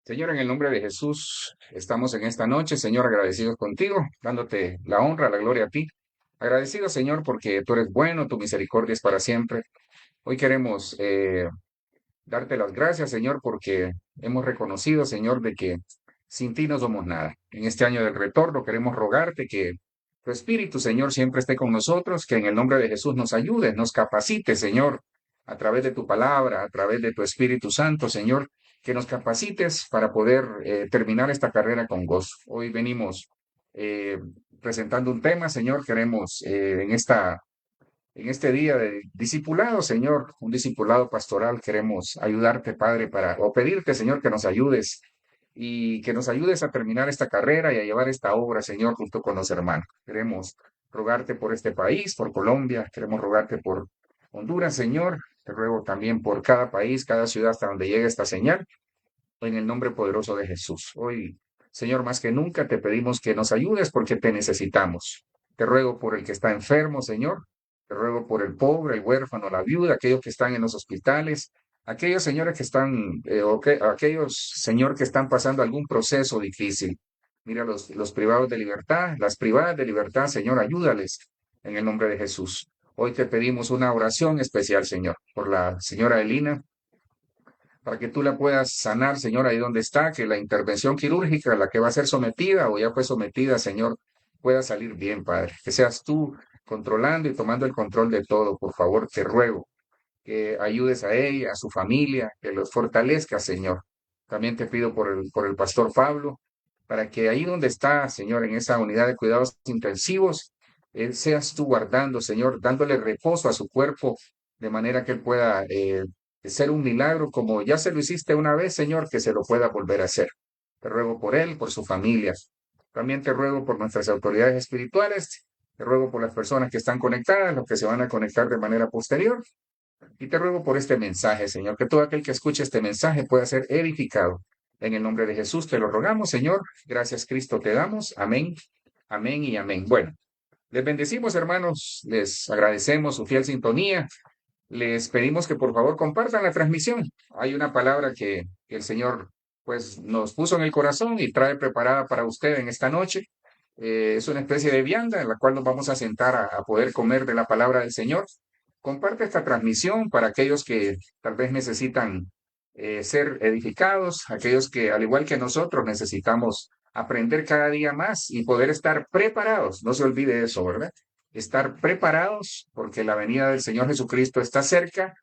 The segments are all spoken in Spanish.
Señor, en el nombre de Jesús, estamos en esta noche, Señor, agradecidos contigo, dándote la honra, la gloria a ti. Agradecido, Señor, porque tú eres bueno, tu misericordia es para siempre. Hoy queremos darte las gracias, Señor, porque hemos reconocido, Señor, de que sin ti no somos nada. En este año del retorno queremos rogarte que tu Espíritu, Señor, siempre esté con nosotros, que en el nombre de Jesús nos ayude, nos capacite, Señor, a través de tu palabra, a través de tu Espíritu Santo, Señor, que nos capacites para poder terminar esta carrera con gozo. Hoy venimos eh, presentando un tema, Señor, queremos en este día de discipulado, Señor, un discipulado pastoral, queremos ayudarte, Padre, o pedirte, Señor, que nos ayudes y que nos ayudes a terminar esta carrera y a llevar esta obra, Señor, junto con los hermanos. Queremos rogarte por este país, por Colombia, queremos rogarte por Honduras, Señor. Te ruego también por cada país, cada ciudad hasta donde llegue esta señal, en el nombre poderoso de Jesús. Hoy, Señor, más que nunca te pedimos que nos ayudes porque te necesitamos. Te ruego por el que está enfermo, Señor. Te ruego por el pobre, el huérfano, la viuda, aquellos que están en los hospitales, aquellos señores que están, aquellos, Señor, que están pasando algún proceso difícil. Mira los privados de libertad, las privadas de libertad, Señor, ayúdales en el nombre de Jesús. Hoy te pedimos una oración especial, Señor, por la señora Elina, para que tú la puedas sanar, Señor, ahí donde está, que la intervención quirúrgica, la que va a ser sometida o ya fue sometida, Señor, pueda salir bien, Padre. Que seas tú controlando y tomando el control de todo. Por favor, te ruego que ayudes a ella, a su familia, que los fortalezcas, Señor. También te pido por el pastor Pablo, para que ahí donde está, Señor, en esa unidad de cuidados intensivos, seas tú guardando, Señor, dándole reposo a su cuerpo, de manera que él pueda ser un milagro, como ya se lo hiciste una vez, Señor, que se lo pueda volver a hacer. Te ruego por él, por su familia. También te ruego por nuestras autoridades espirituales, te ruego por las personas que están conectadas, los que se van a conectar de manera posterior, y te ruego por este mensaje, Señor, que todo aquel que escuche este mensaje pueda ser edificado. En el nombre de Jesús te lo rogamos, Señor. Gracias, Cristo, te damos. Amén, amén y amén. Bueno, les bendecimos, hermanos. Les agradecemos su fiel sintonía. Les pedimos que por favor compartan la transmisión. Hay una palabra que el Señor pues nos puso en el corazón y trae preparada para usted en esta noche. Es una especie de vianda en la cual nos vamos a sentar a poder comer de la palabra del Señor. Comparte esta transmisión para aquellos que tal vez necesitan ser edificados, aquellos que al igual que nosotros necesitamos aprender cada día más y poder estar preparados. No se olvide eso, ¿verdad? Estar preparados porque la venida del Señor Jesucristo está cerca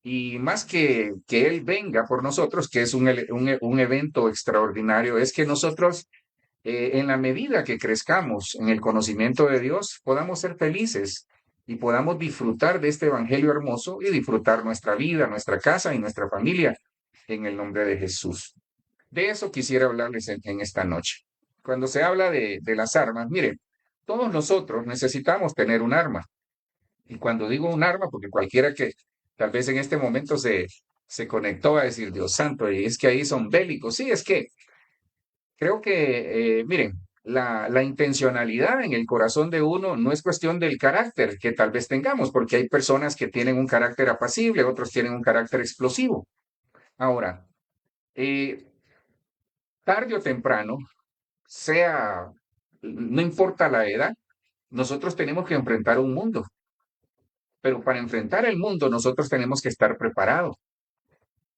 y más que Él venga por nosotros, que es un evento extraordinario, es que nosotros, en la medida que crezcamos en el conocimiento de Dios, podamos ser felices y podamos disfrutar de este evangelio hermoso y disfrutar nuestra vida, nuestra casa y nuestra familia en el nombre de Jesús. De eso quisiera hablarles en esta noche. Cuando se habla de las armas, miren, todos nosotros necesitamos tener un arma. Y cuando digo un arma, porque cualquiera que tal vez en este momento se conectó a decir, Dios santo, y es que ahí son bélicos. Sí, es que creo que, miren, la intencionalidad en el corazón de uno no es cuestión del carácter que tal vez tengamos, porque hay personas que tienen un carácter apacible, otros tienen un carácter explosivo. Ahora, eh, tarde o temprano, sea, no importa la edad, nosotros tenemos que enfrentar un mundo, pero para enfrentar el mundo nosotros tenemos que estar preparados.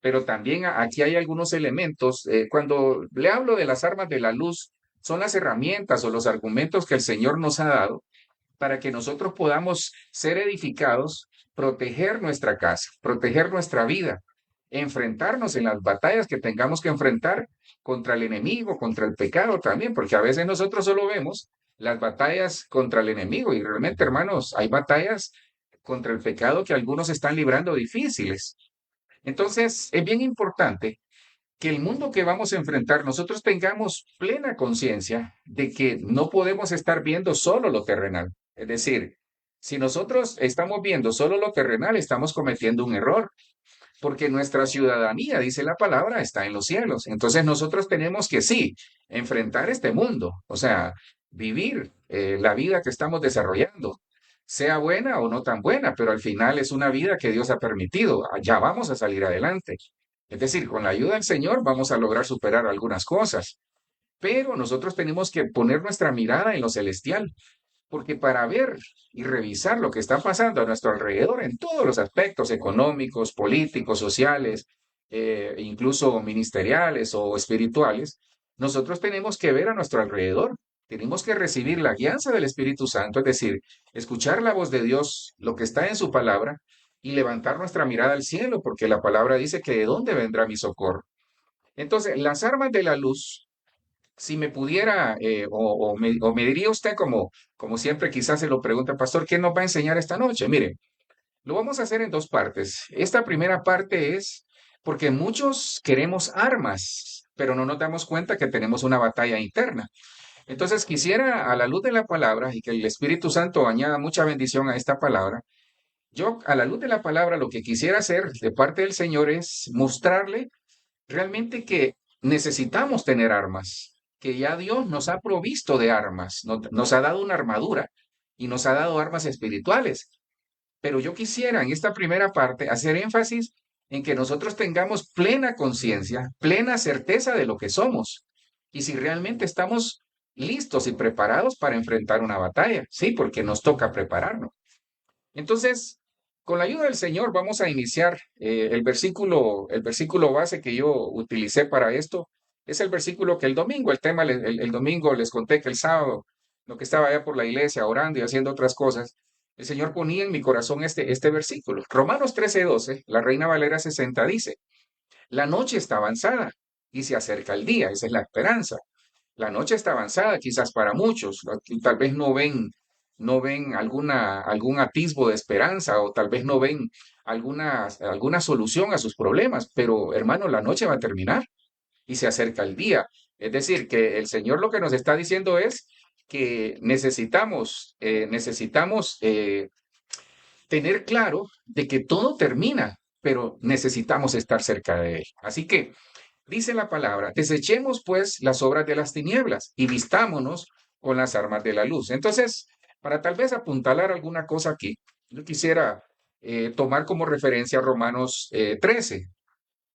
Pero también aquí hay algunos elementos. Cuando le hablo de las armas de la luz, son las herramientas o los argumentos que el Señor nos ha dado para que nosotros podamos ser edificados, proteger nuestra casa, proteger nuestra vida, enfrentarnos en las batallas que tengamos que enfrentar contra el enemigo, contra el pecado también, porque a veces nosotros solo vemos las batallas contra el enemigo y realmente, hermanos, hay batallas contra el pecado que algunos están librando difíciles. Entonces, es bien importante que el mundo que vamos a enfrentar, nosotros tengamos plena conciencia de que no podemos estar viendo solo lo terrenal. Es decir, si nosotros estamos viendo solo lo terrenal, estamos cometiendo un error, porque nuestra ciudadanía, dice la palabra, está en los cielos. Entonces nosotros tenemos que sí, enfrentar este mundo, o sea, vivir la vida que estamos desarrollando, sea buena o no tan buena, pero al final es una vida que Dios ha permitido. Ya vamos a salir adelante. Es decir, con la ayuda del Señor vamos a lograr superar algunas cosas, pero nosotros tenemos que poner nuestra mirada en lo celestial, porque para ver y revisar lo que está pasando a nuestro alrededor en todos los aspectos económicos, políticos, sociales, incluso ministeriales o espirituales, nosotros tenemos que ver a nuestro alrededor. Tenemos que recibir la guianza del Espíritu Santo, es decir, escuchar la voz de Dios, lo que está en su palabra, y levantar nuestra mirada al cielo, porque la palabra dice que de dónde vendrá mi socorro. Entonces, las armas de la luz, si me pudiera, o me diría usted como siempre quizás se lo pregunta, pastor, ¿qué nos va a enseñar esta noche? Mire, lo vamos a hacer en dos partes. Esta primera parte es porque muchos queremos armas, pero no nos damos cuenta que tenemos una batalla interna. Entonces quisiera, a la luz de la palabra, y que el Espíritu Santo añada mucha bendición a esta palabra, yo a la luz de la palabra lo que quisiera hacer de parte del Señor es mostrarle realmente que necesitamos tener armas, que ya Dios nos ha provisto de armas, nos ha dado una armadura y nos ha dado armas espirituales. Pero yo quisiera en esta primera parte hacer énfasis en que nosotros tengamos plena conciencia, plena certeza de lo que somos y si realmente estamos listos y preparados para enfrentar una batalla. Sí, porque nos toca prepararnos. Entonces, con la ayuda del Señor vamos a iniciar el versículo base que yo utilicé para esto. Es el versículo que el domingo, el tema, el domingo les conté que el sábado, lo que estaba allá por la iglesia orando y haciendo otras cosas, el Señor ponía en mi corazón este versículo. Romanos 13:12, la Reina Valera 60 dice, la noche está avanzada y se acerca el día, esa es la esperanza. La noche está avanzada, quizás para muchos, y tal vez no ven algún atisbo de esperanza o tal vez no ven alguna solución a sus problemas, pero hermano, la noche va a terminar y se acerca el día. Es decir, que el Señor lo que nos está diciendo es que necesitamos tener claro de que todo termina, pero necesitamos estar cerca de Él. Así que dice la palabra, desechemos pues las obras de las tinieblas y vistámonos con las armas de la luz. Entonces, para tal vez apuntalar alguna cosa aquí, yo quisiera tomar como referencia Romanos 13.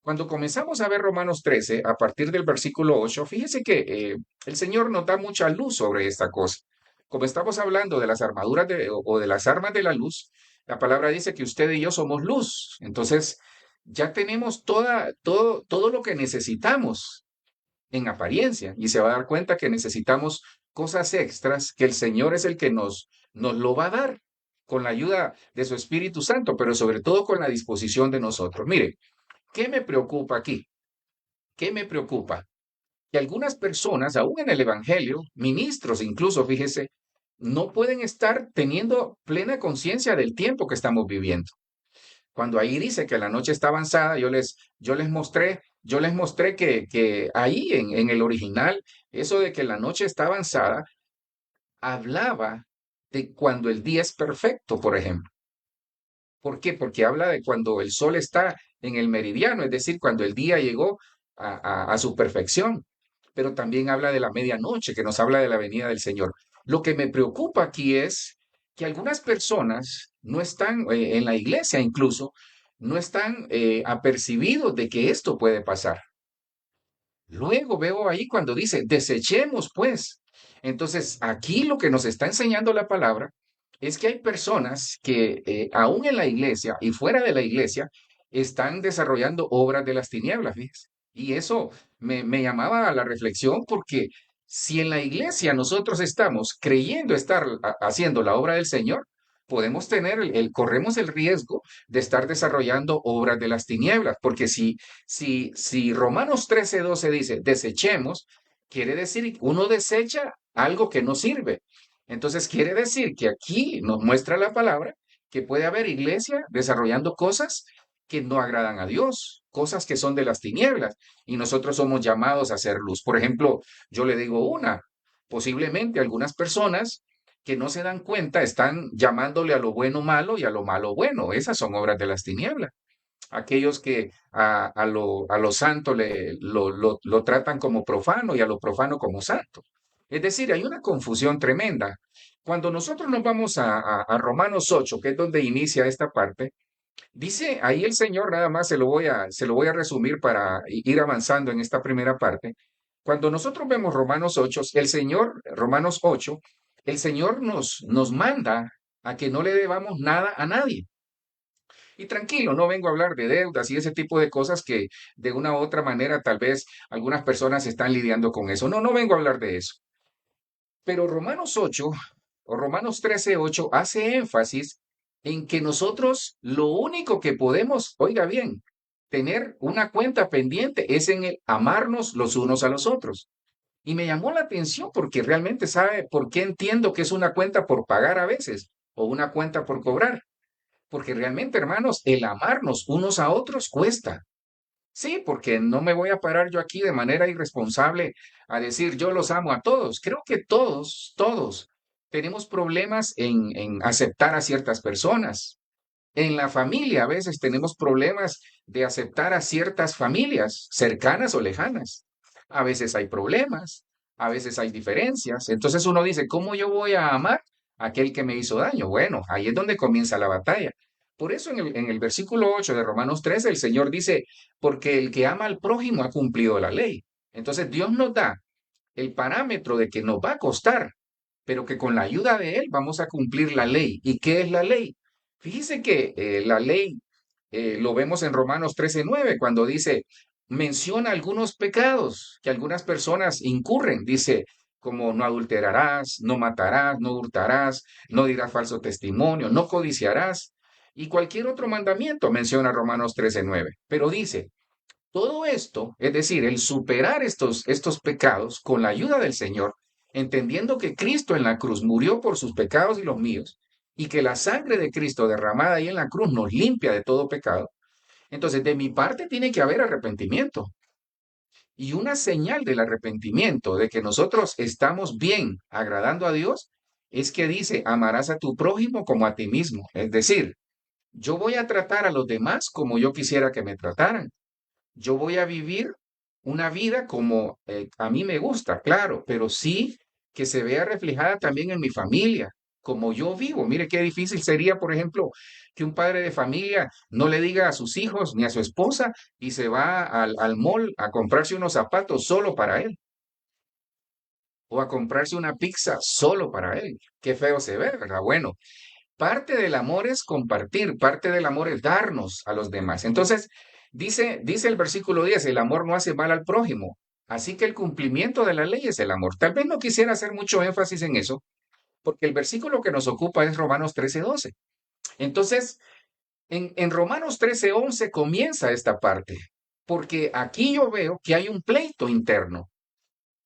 Cuando comenzamos a ver Romanos 13, a partir del versículo 8, fíjese que el Señor nos da mucha luz sobre esta cosa. Como estamos hablando de las armaduras o de las armas de la luz, la palabra dice que usted y yo somos luz. Entonces, ya tenemos todo lo que necesitamos en apariencia y se va a dar cuenta que necesitamos cosas extras que el Señor es el que nos lo va a dar con la ayuda de su Espíritu Santo, pero sobre todo con la disposición de nosotros. Mire, ¿qué me preocupa aquí? ¿Qué me preocupa? Que algunas personas, aún en el Evangelio, ministros incluso, fíjese, no pueden estar teniendo plena conciencia del tiempo que estamos viviendo. Cuando ahí dice que la noche está avanzada, yo les mostré que ahí en el original, eso de que la noche está avanzada, hablaba de cuando el día es perfecto, por ejemplo. ¿Por qué? Porque habla de cuando el sol está en el meridiano, es decir, cuando el día llegó a su perfección. Pero también habla de la medianoche, que nos habla de la venida del Señor. Lo que me preocupa aquí es que algunas personas no están, en la iglesia incluso, no están apercibidos de que esto puede pasar. Luego veo ahí cuando dice, desechemos pues. Entonces, aquí lo que nos está enseñando la palabra es que hay personas que aún en la iglesia y fuera de la iglesia están desarrollando obras de las tinieblas, ¿ves? Y eso me llamaba a la reflexión porque si en la iglesia nosotros estamos creyendo estar haciendo la obra del Señor, podemos tener corremos el riesgo de estar desarrollando obras de las tinieblas, porque si Romanos 13:12 dice, desechemos, quiere decir, uno desecha algo que no sirve. Entonces quiere decir que aquí nos muestra la palabra que puede haber iglesia desarrollando cosas que no agradan a Dios, cosas que son de las tinieblas, y nosotros somos llamados a hacer luz. Por ejemplo, yo le digo posiblemente algunas personas que no se dan cuenta están llamándole a lo bueno malo y a lo malo bueno. Esas son obras de las tinieblas, aquellos que a lo santo lo tratan como profano y a lo profano como santo. Es decir, hay una confusión tremenda. Cuando nosotros nos vamos a Romanos 8, que es donde inicia esta parte, Dice ahí el Señor, nada más se lo voy a resumir para ir avanzando en esta primera parte. Cuando nosotros vemos Romanos 8, Romanos 8, el Señor nos manda a que no le debamos nada a nadie. Y tranquilo, no vengo a hablar de deudas y ese tipo de cosas que de una u otra manera tal vez algunas personas están lidiando con eso. No, no vengo a hablar de eso. Pero Romanos 8 o Romanos 13:8 hace énfasis en que nosotros lo único que podemos, oiga bien, tener una cuenta pendiente es en el amarnos los unos a los otros. Y me llamó la atención porque realmente sabe por qué entiendo que es una cuenta por pagar a veces o una cuenta por cobrar. Porque realmente, hermanos, el amarnos unos a otros cuesta. Sí, porque no me voy a parar yo aquí de manera irresponsable a decir yo los amo a todos. Creo que todos tenemos problemas en aceptar a ciertas personas. En la familia a veces tenemos problemas de aceptar a ciertas familias, cercanas o lejanas. A veces hay problemas, a veces hay diferencias. Entonces uno dice, ¿cómo yo voy a amar a aquel que me hizo daño? Bueno, ahí es donde comienza la batalla. Por eso en el versículo 8 de Romanos 13 el Señor dice, porque el que ama al prójimo ha cumplido la ley. Entonces Dios nos da el parámetro de que nos va a costar, pero que con la ayuda de Él vamos a cumplir la ley. ¿Y qué es la ley? Fíjese que la ley lo vemos en Romanos 13:9, cuando dice, menciona algunos pecados que algunas personas incurren. Dice, como no adulterarás, no matarás, no hurtarás, no dirás falso testimonio, no codiciarás. Y cualquier otro mandamiento menciona Romanos 13:9. Pero dice, todo esto, es decir, el superar estos pecados con la ayuda del Señor, entendiendo que Cristo en la cruz murió por sus pecados y los míos, y que la sangre de Cristo derramada ahí en la cruz nos limpia de todo pecado. Entonces, de mi parte tiene que haber arrepentimiento. Y una señal del arrepentimiento, de que nosotros estamos bien agradando a Dios, es que dice, amarás a tu prójimo como a ti mismo. Es decir, yo voy a tratar a los demás como yo quisiera que me trataran. Yo voy a vivir una vida como a mí me gusta, claro, pero sí que se vea reflejada también en mi familia, como yo vivo. Mire qué difícil sería, por ejemplo, que un padre de familia no le diga a sus hijos ni a su esposa y se va al mall a comprarse unos zapatos solo para él o a comprarse una pizza solo para él. Qué feo se ve, ¿verdad? Bueno, parte del amor es compartir, parte del amor es darnos a los demás. Entonces, dice el versículo 10, el amor no hace mal al prójimo. Así que el cumplimiento de la ley es el amor. Tal vez no quisiera hacer mucho énfasis en eso, porque el versículo que nos ocupa es Romanos 13:12. Entonces, en Romanos 13:11 comienza esta parte, porque aquí yo veo que hay un pleito interno.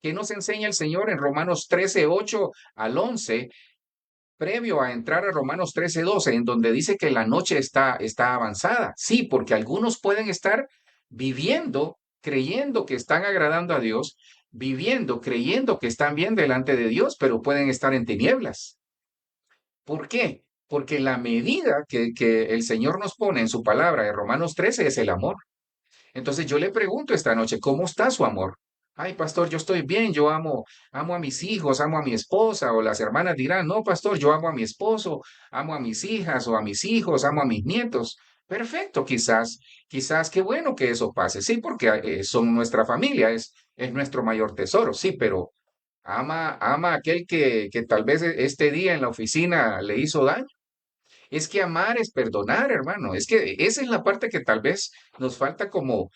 ¿Qué nos enseña el Señor en Romanos 13:8 al 11? Previo a entrar a Romanos 13:12, en donde dice que la noche está avanzada. Sí, porque algunos pueden estar viviendo, creyendo que están agradando a Dios, viviendo, creyendo que están bien delante de Dios, pero pueden estar en tinieblas. ¿Por qué? Porque la medida que el Señor nos pone en su palabra en Romanos 13 es el amor. Entonces yo le pregunto esta noche, ¿cómo está su amor? Ay, pastor, yo estoy bien, yo amo a mis hijos, amo a mi esposa, o las hermanas dirán, no, pastor, yo amo a mi esposo, amo a mis hijas o a mis hijos, amo a mis nietos. Perfecto, quizás, qué bueno que eso pase, sí, porque son nuestra familia, es nuestro mayor tesoro, sí, pero ama a aquel que tal vez este día en la oficina le hizo daño. Es que amar es perdonar, hermano. Es que esa es la parte que tal vez nos falta como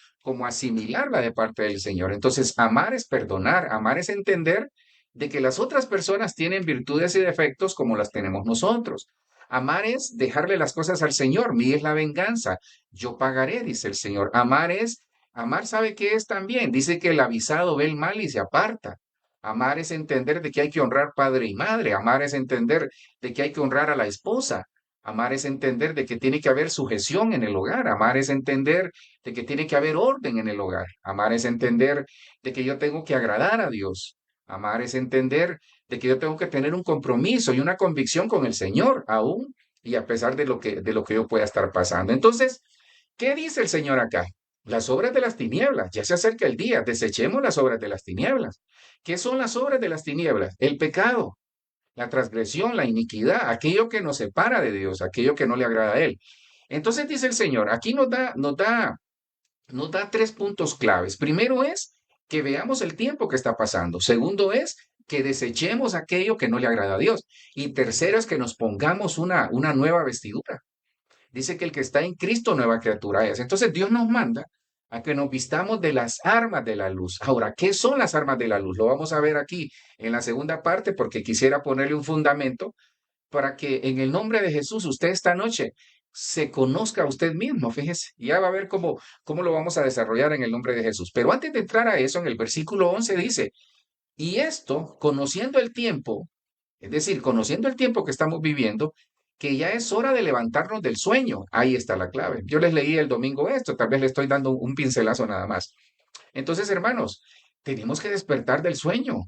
asimilarla de parte del Señor. Entonces, amar es perdonar, amar es entender de que las otras personas tienen virtudes y defectos como las tenemos nosotros. Amar es dejarle las cosas al Señor. Mí es la venganza. Yo pagaré, dice el Señor. Amar sabe qué es también. Dice que el avisado ve el mal y se aparta. Amar es entender de que hay que honrar padre y madre. Amar es entender de que hay que honrar a la esposa. Amar es entender de que tiene que haber sujeción en el hogar. Amar es entender de que tiene que haber orden en el hogar. Amar es entender de que yo tengo que agradar a Dios. Amar es entender de que yo tengo que tener un compromiso y una convicción con el Señor aún y a pesar de lo que yo pueda estar pasando. Entonces, ¿qué dice el Señor acá? Las obras de las tinieblas. Ya se acerca el día. Desechemos las obras de las tinieblas. ¿Qué son las obras de las tinieblas? El pecado, la transgresión, la iniquidad, aquello que nos separa de Dios, aquello que no le agrada a Él. Entonces dice el Señor, aquí nos da tres puntos claves. Primero es que veamos el tiempo que está pasando. Segundo es que desechemos aquello que no le agrada a Dios. Y tercero es que nos pongamos una nueva vestidura. Dice que el que está en Cristo, nueva criatura es. Entonces Dios nos manda a que nos vistamos de las armas de la luz. Ahora, ¿qué son las armas de la luz? Lo vamos a ver aquí en la segunda parte porque quisiera ponerle un fundamento para que en el nombre de Jesús usted esta noche se conozca a usted mismo, fíjese. Ya va a ver cómo lo vamos a desarrollar en el nombre de Jesús. Pero antes de entrar a eso, en el versículo 11 dice, y esto, conociendo el tiempo, es decir, conociendo el tiempo que estamos viviendo, que ya es hora de levantarnos del sueño. Ahí está la clave. Yo les leí el domingo esto, tal vez le estoy dando un pincelazo nada más. Entonces, hermanos, tenemos que despertar del sueño,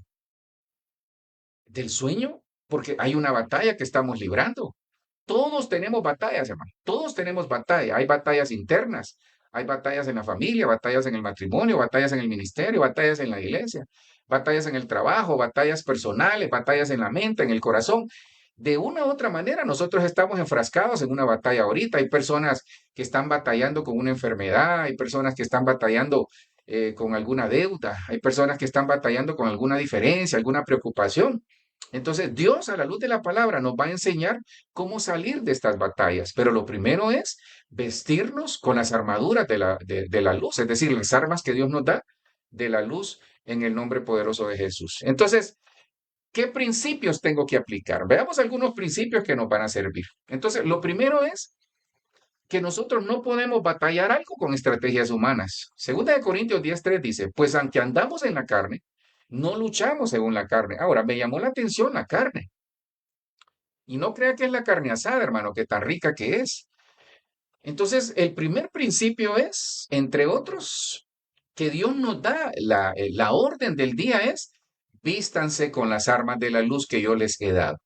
porque hay una batalla que estamos librando. Todos tenemos batallas, hermano. Todos tenemos batalla. Hay batallas internas, hay batallas en la familia, batallas en el matrimonio, batallas en el ministerio, batallas en la iglesia, batallas en el trabajo, batallas personales, batallas en la mente, en el corazón. De una u otra manera, nosotros estamos enfrascados en una batalla ahorita. Hay personas que están batallando con una enfermedad, hay personas que están batallando con alguna deuda, hay personas que están batallando con alguna diferencia, alguna preocupación. Entonces, Dios a la luz de la palabra nos va a enseñar cómo salir de estas batallas. Pero lo primero es vestirnos con las armaduras de la luz, es decir, las armas que Dios nos da de la luz en el nombre poderoso de Jesús. Entonces, ¿qué principios tengo que aplicar? Veamos algunos principios que nos van a servir. Entonces, lo primero es que nosotros no podemos batallar algo con estrategias humanas. Segunda de Corintios 10:3 dice, pues aunque andamos en la carne, no luchamos según la carne. Ahora, me llamó la atención la carne. Y no crea que es la carne asada, hermano, que tan rica que es. Entonces, el primer principio es, entre otros, que Dios nos da, la orden del día es, vístanse con las armas de la luz que yo les he dado.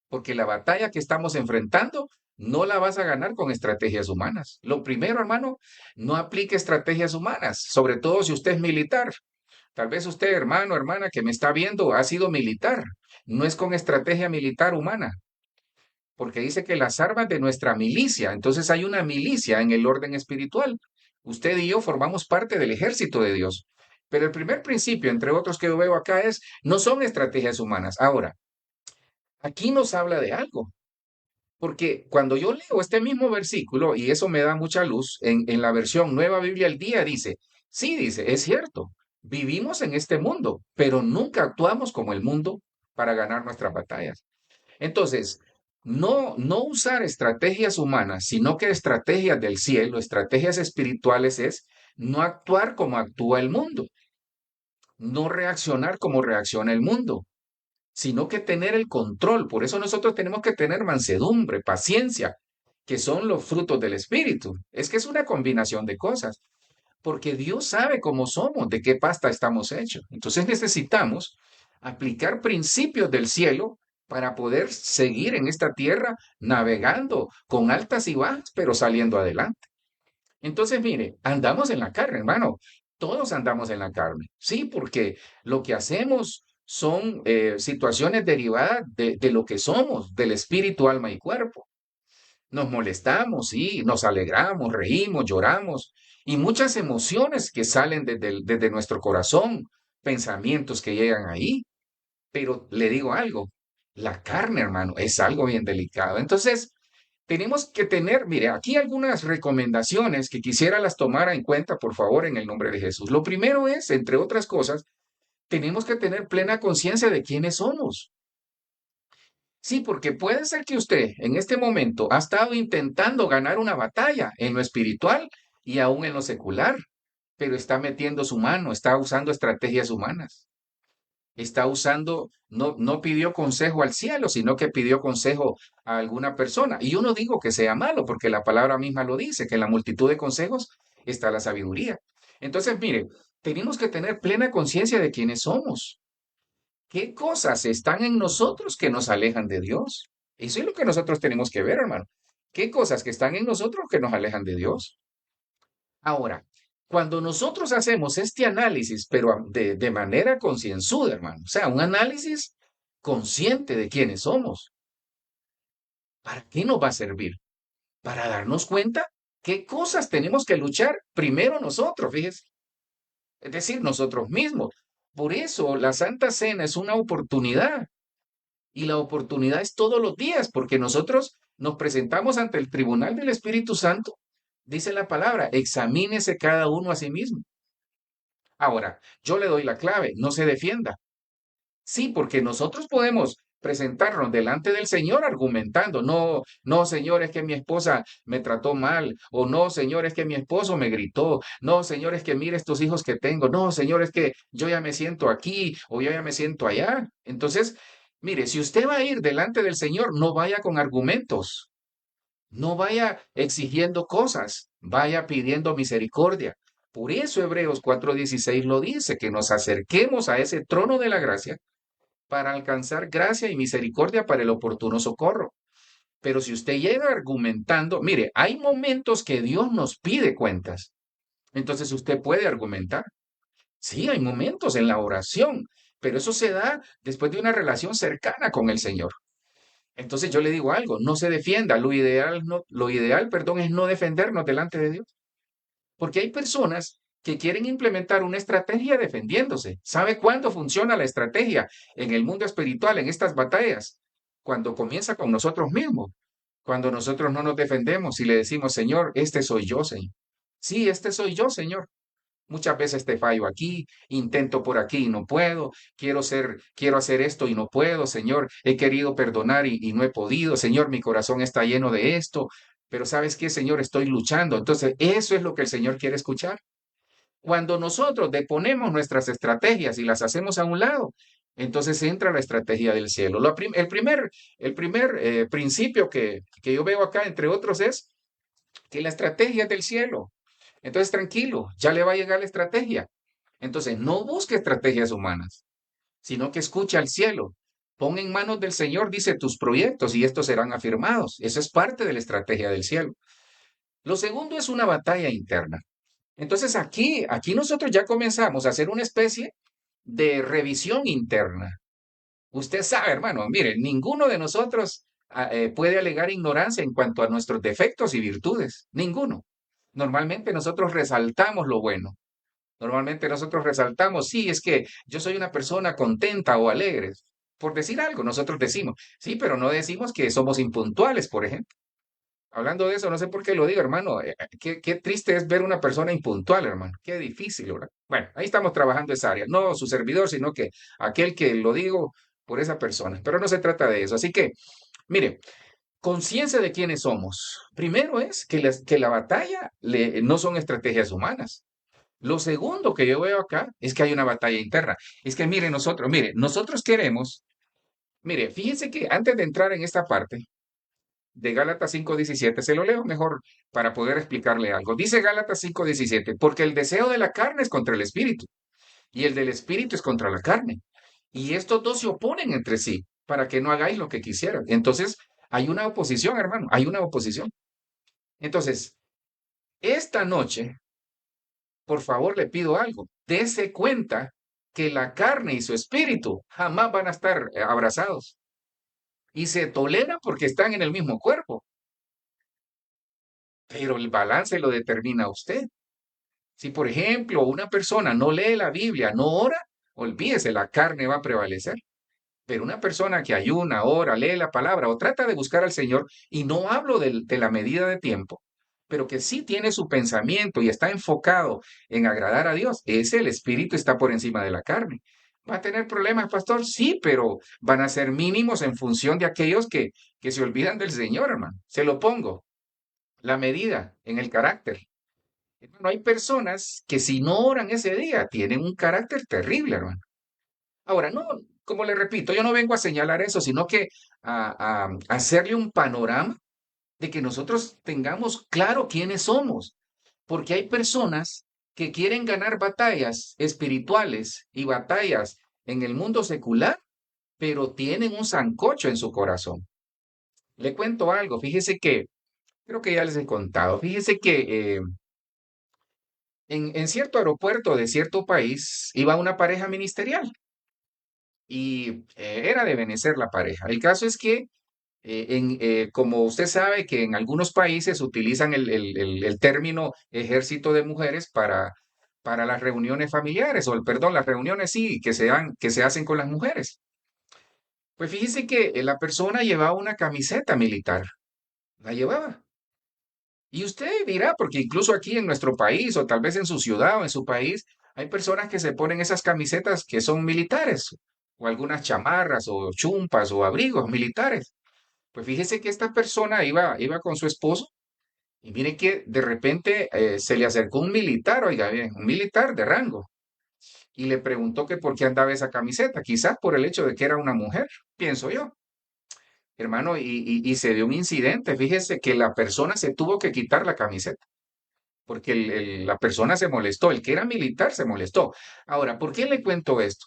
Porque la batalla que estamos enfrentando no la vas a ganar con estrategias humanas. Lo primero, hermano, no aplique estrategias humanas, sobre todo si usted es militar. Tal vez usted, hermano, hermana, que me está viendo, ha sido militar. No es con estrategia militar humana, porque dice que las armas de nuestra milicia, entonces hay una milicia en el orden espiritual. Usted y yo formamos parte del ejército de Dios. Pero el primer principio, entre otros que yo veo acá, es, no son estrategias humanas. Ahora, aquí nos habla de algo, porque cuando yo leo este mismo versículo, y eso me da mucha luz, en la versión Nueva Biblia al Día dice, sí, dice, es cierto, vivimos en este mundo, pero nunca actuamos como el mundo para ganar nuestras batallas. Entonces, no usar estrategias humanas, sino que estrategias del cielo, estrategias espirituales es no actuar como actúa el mundo, no reaccionar como reacciona el mundo, sino que tener el control. Por eso nosotros tenemos que tener mansedumbre, paciencia, que son los frutos del Espíritu. Es que es una combinación de cosas, porque Dios sabe cómo somos, de qué pasta estamos hechos. Entonces necesitamos aplicar principios del cielo para poder seguir en esta tierra navegando con altas y bajas, pero saliendo adelante. Entonces, mire, andamos en la carne, hermano. Todos andamos en la carne. Sí, porque lo que hacemos son situaciones derivadas de lo que somos, del espíritu, alma y cuerpo. Nos molestamos, sí, nos alegramos, reímos, lloramos y muchas emociones que salen desde nuestro corazón, pensamientos que llegan ahí. Pero le digo algo, la carne, hermano, es algo bien delicado. Entonces, tenemos que tener, mire, aquí algunas recomendaciones que quisiera las tomara en cuenta, por favor, en el nombre de Jesús. Lo primero es, entre otras cosas, tenemos que tener plena conciencia de quiénes somos. Sí, porque puede ser que usted en este momento ha estado intentando ganar una batalla en lo espiritual y aún en lo secular, pero está metiendo su mano, está usando estrategias humanas, está usando, no pidió consejo al cielo, sino que pidió consejo a alguna persona. Y yo no digo que sea malo, porque la palabra misma lo dice, que en la multitud de consejos está la sabiduría. Entonces, mire, tenemos que tener plena conciencia de quiénes somos. ¿Qué cosas están en nosotros que nos alejan de Dios? Eso es lo que nosotros tenemos que ver, hermano. ¿Qué cosas que están en nosotros que nos alejan de Dios? Ahora, cuando nosotros hacemos este análisis, pero de manera concienzuda, hermano, o sea, un análisis consciente de quiénes somos, ¿para qué nos va a servir? para darnos cuenta qué cosas tenemos que luchar primero nosotros, fíjese, es decir, nosotros mismos. Por eso la Santa Cena es una oportunidad y la oportunidad es todos los días, porque nosotros nos presentamos ante el tribunal del Espíritu Santo. Dice la palabra, examínese cada uno a sí mismo. Ahora, yo le doy la clave, no se defienda. Sí, porque nosotros podemos presentarnos delante del Señor argumentando, no, no, Señor, es que mi esposa me trató mal, o no, Señor, es que mi esposo me gritó, no, Señor, es que mire estos hijos que tengo, no, Señor, es que yo ya me siento aquí o yo ya me siento allá. Entonces, mire, si usted va a ir delante del Señor, no vaya con argumentos, no vaya exigiendo cosas, vaya pidiendo misericordia. Por eso Hebreos 4:16 lo dice, que nos acerquemos a ese trono de la gracia para alcanzar gracia y misericordia para el oportuno socorro. Pero si usted llega argumentando, mire, hay momentos que Dios nos pide cuentas. Entonces usted puede argumentar. Sí, hay momentos en la oración, pero eso se da después de una relación cercana con el Señor. Entonces yo le digo algo, no se defienda, lo ideal, perdón, es no defendernos delante de Dios. Porque hay personas que quieren implementar una estrategia defendiéndose. ¿Sabe cuándo funciona la estrategia en el mundo espiritual, en estas batallas? Cuando comienza con nosotros mismos, cuando nosotros no nos defendemos y le decimos, Señor, este soy yo, Señor. Sí, este soy yo, Señor. Muchas veces te fallo aquí, intento por aquí y no puedo, quiero hacer esto y no puedo, Señor, he querido perdonar y no he podido, Señor, mi corazón está lleno de esto, pero ¿sabes qué, Señor? Estoy luchando. Entonces, eso es lo que el Señor quiere escuchar. Cuando nosotros deponemos nuestras estrategias y las hacemos a un lado, entonces entra la estrategia del cielo. El primer principio que yo veo acá, entre otros, es que la estrategia es del cielo. Entonces, tranquilo, ya le va a llegar la estrategia. Entonces, no busque estrategias humanas, sino que escuche al cielo. Pon en manos del Señor, dice, tus proyectos y estos serán afirmados. Eso es parte de la estrategia del cielo. Lo segundo es una batalla interna. Entonces, aquí nosotros ya comenzamos a hacer una especie de revisión interna. Usted sabe, hermano, mire, ninguno de nosotros puede alegar ignorancia en cuanto a nuestros defectos y virtudes. Ninguno. Normalmente nosotros resaltamos lo bueno. Normalmente nosotros resaltamos, sí, es que yo soy una persona contenta o alegre. Por decir algo, nosotros decimos, sí, pero no decimos que somos impuntuales, por ejemplo. Hablando de eso, no sé por qué lo digo, hermano. Qué triste es ver una persona impuntual, hermano. Qué difícil, ¿verdad? Bueno, ahí estamos trabajando esa área. No su servidor, sino que aquel que lo digo por esa persona. Pero no se trata de eso. Así que, mire, conciencia de quiénes somos. Primero es que la batalla no son estrategias humanas. Lo segundo que yo veo acá es que hay una batalla interna. Es que, nosotros queremos, mire, fíjense que antes de entrar en esta parte, de Gálatas 5:17, se lo leo mejor para poder explicarle algo. Dice Gálatas 5:17, porque el deseo de la carne es contra el espíritu y el del espíritu es contra la carne. Y estos dos se oponen entre sí para que no hagáis lo que quisieran. Entonces, hay una oposición, hermano, hay una oposición. Entonces, esta noche, por favor, le pido algo. Dese cuenta que la carne y su espíritu jamás van a estar abrazados y se toleran porque están en el mismo cuerpo, pero el balance lo determina usted. Si, por ejemplo, una persona no lee la Biblia, no ora, olvídese, la carne va a prevalecer. Pero una persona que ayuna, ora, lee la palabra o trata de buscar al Señor, y no hablo de la medida de tiempo, pero que sí tiene su pensamiento y está enfocado en agradar a Dios, ese el espíritu está por encima de la carne. ¿Va a tener problemas, pastor? Sí, pero van a ser mínimos en función de aquellos que se olvidan del Señor, hermano. Se lo pongo, la medida en el carácter. Bueno, hay personas que si no oran ese día tienen un carácter terrible, hermano. Ahora, no, como le repito, yo no vengo a señalar eso, sino que a hacerle un panorama de que nosotros tengamos claro quiénes somos, porque hay personas que quieren ganar batallas espirituales y batallas en el mundo secular, pero tienen un sancocho en su corazón. Le cuento algo, fíjese que, creo que ya les he contado, fíjese que en cierto aeropuerto de cierto país iba una pareja ministerial y era de Benecer la pareja. El caso es que Como usted sabe que en algunos países utilizan el término ejército de mujeres para las reuniones familiares, o perdón, las reuniones sí, que se hacen con las mujeres. Pues fíjese que la persona llevaba una camiseta militar, la llevaba. Y usted dirá, porque incluso aquí en nuestro país, o tal vez en su ciudad o en su país, hay personas que se ponen esas camisetas que son militares, o algunas chamarras, o chumpas, o abrigos militares. Pues fíjese que esta persona iba con su esposo y mire que de repente se le acercó un militar, oiga bien, un militar de rango, y le preguntó que por qué andaba esa camiseta, quizás por el hecho de que era una mujer, pienso yo, hermano, y se dio un incidente, fíjese que la persona se tuvo que quitar la camiseta, porque la persona se molestó, el que era militar se molestó. Ahora, ¿por qué le cuento esto?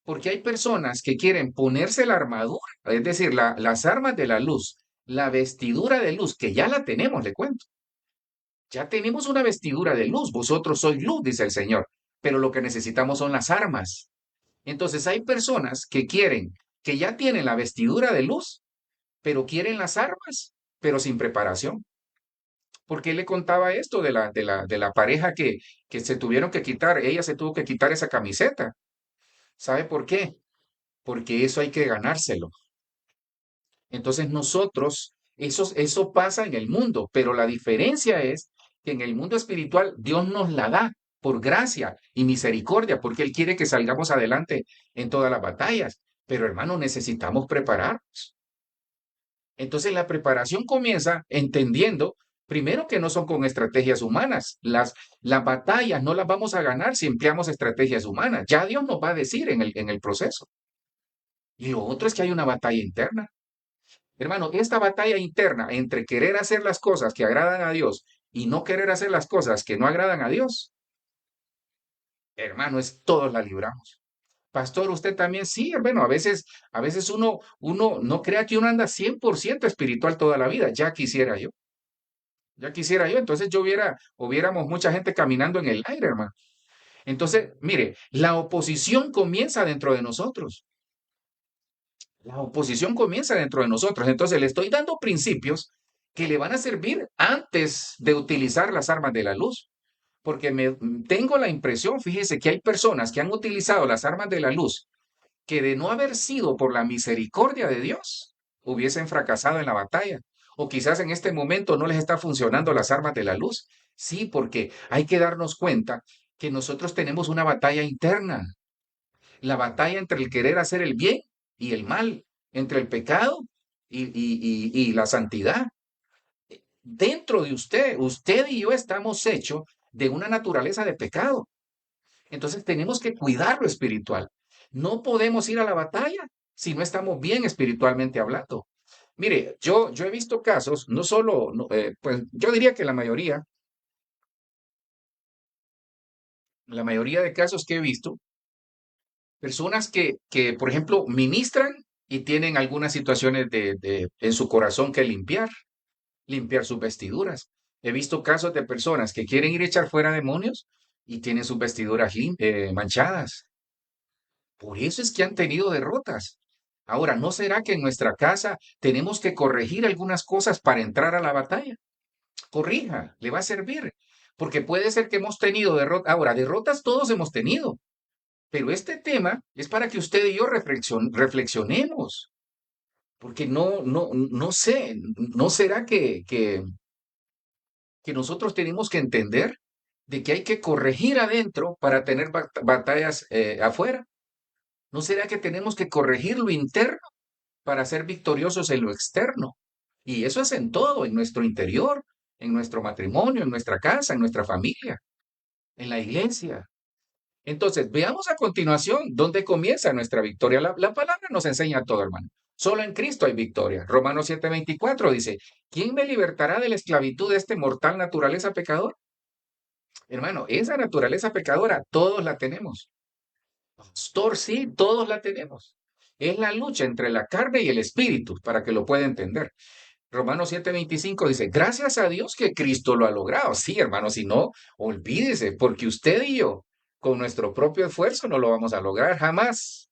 Porque hay personas que quieren ponerse la armadura, es decir, las armas de la luz, la vestidura de luz, que ya la tenemos, le cuento. Ya tenemos una vestidura de luz, vosotros sois luz, dice el Señor, pero lo que necesitamos son las armas. Entonces hay personas que quieren, que ya tienen la vestidura de luz, pero quieren las armas, pero sin preparación. ¿Por qué le contaba esto de la pareja que se tuvieron que quitar? Ella se tuvo que quitar esa camiseta. ¿Sabe por qué? Porque eso hay que ganárselo. Entonces nosotros, eso pasa en el mundo, pero la diferencia es que en el mundo espiritual Dios nos la da por gracia y misericordia, porque Él quiere que salgamos adelante en todas las batallas. Pero hermano, necesitamos prepararnos. Entonces la preparación comienza entendiendo, primero que no son con estrategias humanas. Las batallas no las vamos a ganar si empleamos estrategias humanas. Ya Dios nos va a decir en el proceso. Y lo otro es que hay una batalla interna. Hermano, esta batalla interna entre querer hacer las cosas que agradan a Dios y no querer hacer las cosas que no agradan a Dios, hermano, todos la libramos. Pastor, usted también sí, hermano, a veces uno no crea que uno anda 100% espiritual toda la vida. Ya quisiera yo, entonces hubiéramos mucha gente caminando en el aire, hermano. Entonces, mire, la oposición comienza dentro de nosotros. La oposición comienza dentro de nosotros. Entonces le estoy dando principios que le van a servir antes de utilizar las armas de la luz. Porque tengo la impresión, fíjese que hay personas que han utilizado las armas de la luz que de no haber sido por la misericordia de Dios, hubiesen fracasado en la batalla. O quizás en este momento no les está funcionando las armas de la luz. Sí, porque hay que darnos cuenta que nosotros tenemos una batalla interna, la batalla entre el querer hacer el bien y el mal, entre el pecado y la santidad. Dentro de usted y yo estamos hechos de una naturaleza de pecado. Entonces tenemos que cuidar lo espiritual. No podemos ir a la batalla si no estamos bien espiritualmente hablando. Mire, yo he visto casos, no solo, pues yo diría que la mayoría de casos que he visto, personas que, por ejemplo, ministran y tienen algunas situaciones en su corazón que limpiar sus vestiduras. He visto casos de personas que quieren ir a echar fuera demonios y tienen sus vestiduras manchadas. Por eso es que han tenido derrotas. Ahora, ¿no será que en nuestra casa tenemos que corregir algunas cosas para entrar a la batalla? Corrija, le va a servir. Porque puede ser que hemos tenido derrotas. Ahora, derrotas todos hemos tenido. Pero este tema es para que usted y yo reflexionemos. Porque no sé, ¿no será que nosotros tenemos que entender de que hay que corregir adentro para tener batallas afuera? ¿No será que tenemos que corregir lo interno para ser victoriosos en lo externo? Y eso es en todo, en nuestro interior, en nuestro matrimonio, en nuestra casa, en nuestra familia, en la iglesia. Entonces, veamos a continuación dónde comienza nuestra victoria. La palabra nos enseña todo, hermano. Solo en Cristo hay victoria. Romanos 7:24 dice, ¿quién me libertará de la esclavitud de este mortal naturaleza pecador? Hermano, esa naturaleza pecadora todos la tenemos. Pastor, sí, todos la tenemos. Es la lucha entre la carne y el espíritu, para que lo pueda entender. Romanos 7:25 dice, gracias a Dios que Cristo lo ha logrado. Sí, hermano, si no, olvídese, porque usted y yo, con nuestro propio esfuerzo, no lo vamos a lograr jamás,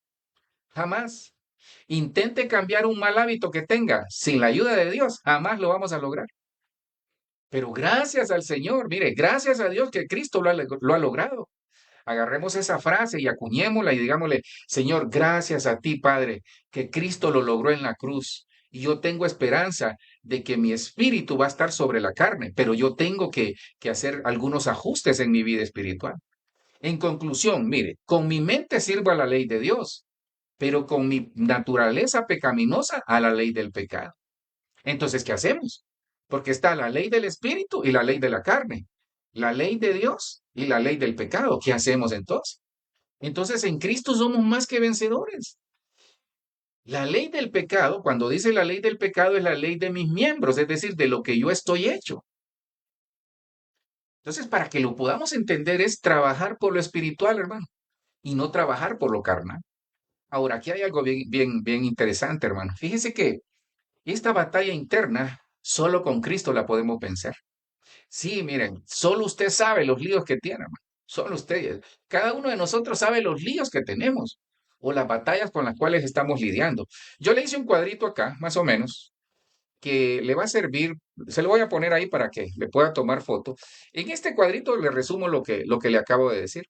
jamás. Intente cambiar un mal hábito que tenga. Sin la ayuda de Dios, jamás lo vamos a lograr. Pero gracias al Señor, mire, gracias a Dios que Cristo lo ha logrado. Agarremos esa frase y acuñémosla y digámosle, Señor, gracias a ti, Padre, que Cristo lo logró en la cruz. Y yo tengo esperanza de que mi espíritu va a estar sobre la carne, pero yo tengo que hacer algunos ajustes en mi vida espiritual. En conclusión, mire, con mi mente sirvo a la ley de Dios, pero con mi naturaleza pecaminosa a la ley del pecado. Entonces, ¿qué hacemos? Porque está la ley del espíritu y la ley de la carne, la ley de Dios y la ley del pecado. ¿Qué hacemos entonces? Entonces, en Cristo somos más que vencedores. La ley del pecado, cuando dice la ley del pecado, es la ley de mis miembros, es decir, de lo que yo estoy hecho. Entonces, para que lo podamos entender, es trabajar por lo espiritual, hermano, y no trabajar por lo carnal. Ahora, aquí hay algo bien interesante, hermano. Fíjese que esta batalla interna, solo con Cristo la podemos vencer. Sí, miren, solo usted sabe los líos que tiene, hermano. Solo usted. Cada uno de nosotros sabe los líos que tenemos o las batallas con las cuales estamos lidiando. Yo le hice un cuadrito acá, más o menos, que le va a servir, se lo voy a poner ahí para que le pueda tomar foto. En este cuadrito le resumo lo que le acabo de decir.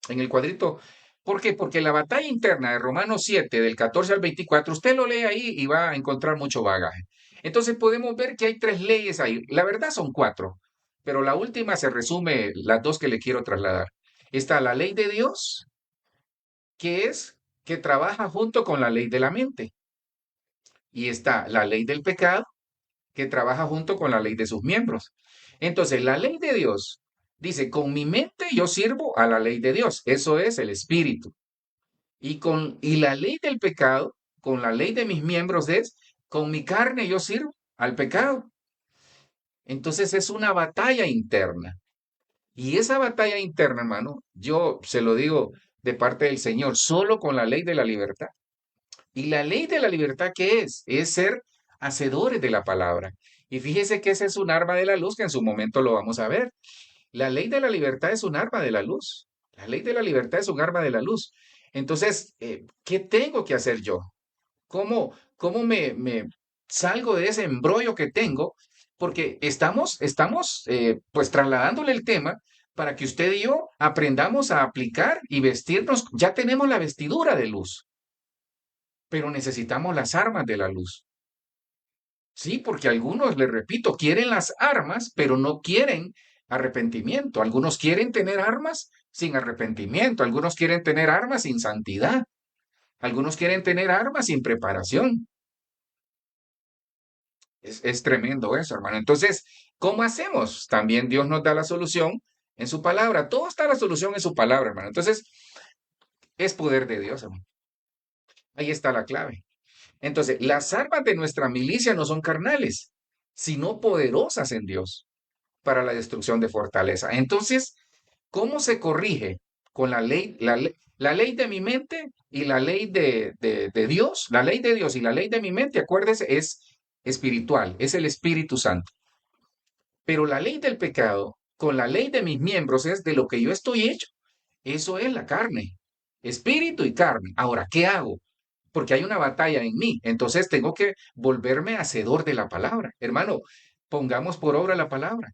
En el cuadrito, ¿por qué? Porque la batalla interna de Romanos 7, del 14 al 24, usted lo lee ahí y va a encontrar mucho bagaje. Entonces podemos ver que hay tres leyes ahí. La verdad son cuatro, pero la última se resume las dos que le quiero trasladar. Está la ley de Dios, que es que trabaja junto con la ley de la mente. Y está la ley del pecado, que trabaja junto con la ley de sus miembros. Entonces, la ley de Dios dice, con mi mente yo sirvo a la ley de Dios. Eso es el espíritu. Y la ley del pecado, con la ley de mis miembros es, con mi carne yo sirvo al pecado. Entonces es una batalla interna. Y esa batalla interna, hermano, yo se lo digo de parte del Señor, solo con la ley de la libertad. ¿Y la ley de la libertad qué es? Es ser hacedores de la palabra. Y fíjese que ese es un arma de la luz que en su momento lo vamos a ver. La ley de la libertad es un arma de la luz. La ley de la libertad es un arma de la luz. Entonces, ¿qué tengo que hacer yo? ¿Cómo me salgo de ese embrollo que tengo? Porque estamos pues trasladándole el tema para que usted y yo aprendamos a aplicar y vestirnos. Ya tenemos la vestidura de luz, pero necesitamos las armas de la luz. Sí, porque algunos, le repito, quieren las armas, pero no quieren arrepentimiento. Algunos quieren tener armas sin arrepentimiento. Algunos quieren tener armas sin santidad. Algunos quieren tener armas sin preparación. Es tremendo eso, hermano. Entonces, ¿cómo hacemos? También Dios nos da la solución en su palabra. Todo está la solución en su palabra, hermano. Entonces, es poder de Dios, hermano. Ahí está la clave. Entonces, las armas de nuestra milicia no son carnales, sino poderosas en Dios para la destrucción de fortaleza. Entonces, ¿cómo se corrige? Con la ley de mi mente y la ley de Dios. La ley de Dios y la ley de mi mente, acuérdese, es espiritual, es el Espíritu Santo. Pero la ley del pecado, con la ley de mis miembros, es de lo que yo estoy hecho. Eso es la carne, espíritu y carne. Ahora, ¿qué hago? Porque hay una batalla en mí. Entonces tengo que volverme hacedor de la palabra. Hermano, pongamos por obra la palabra.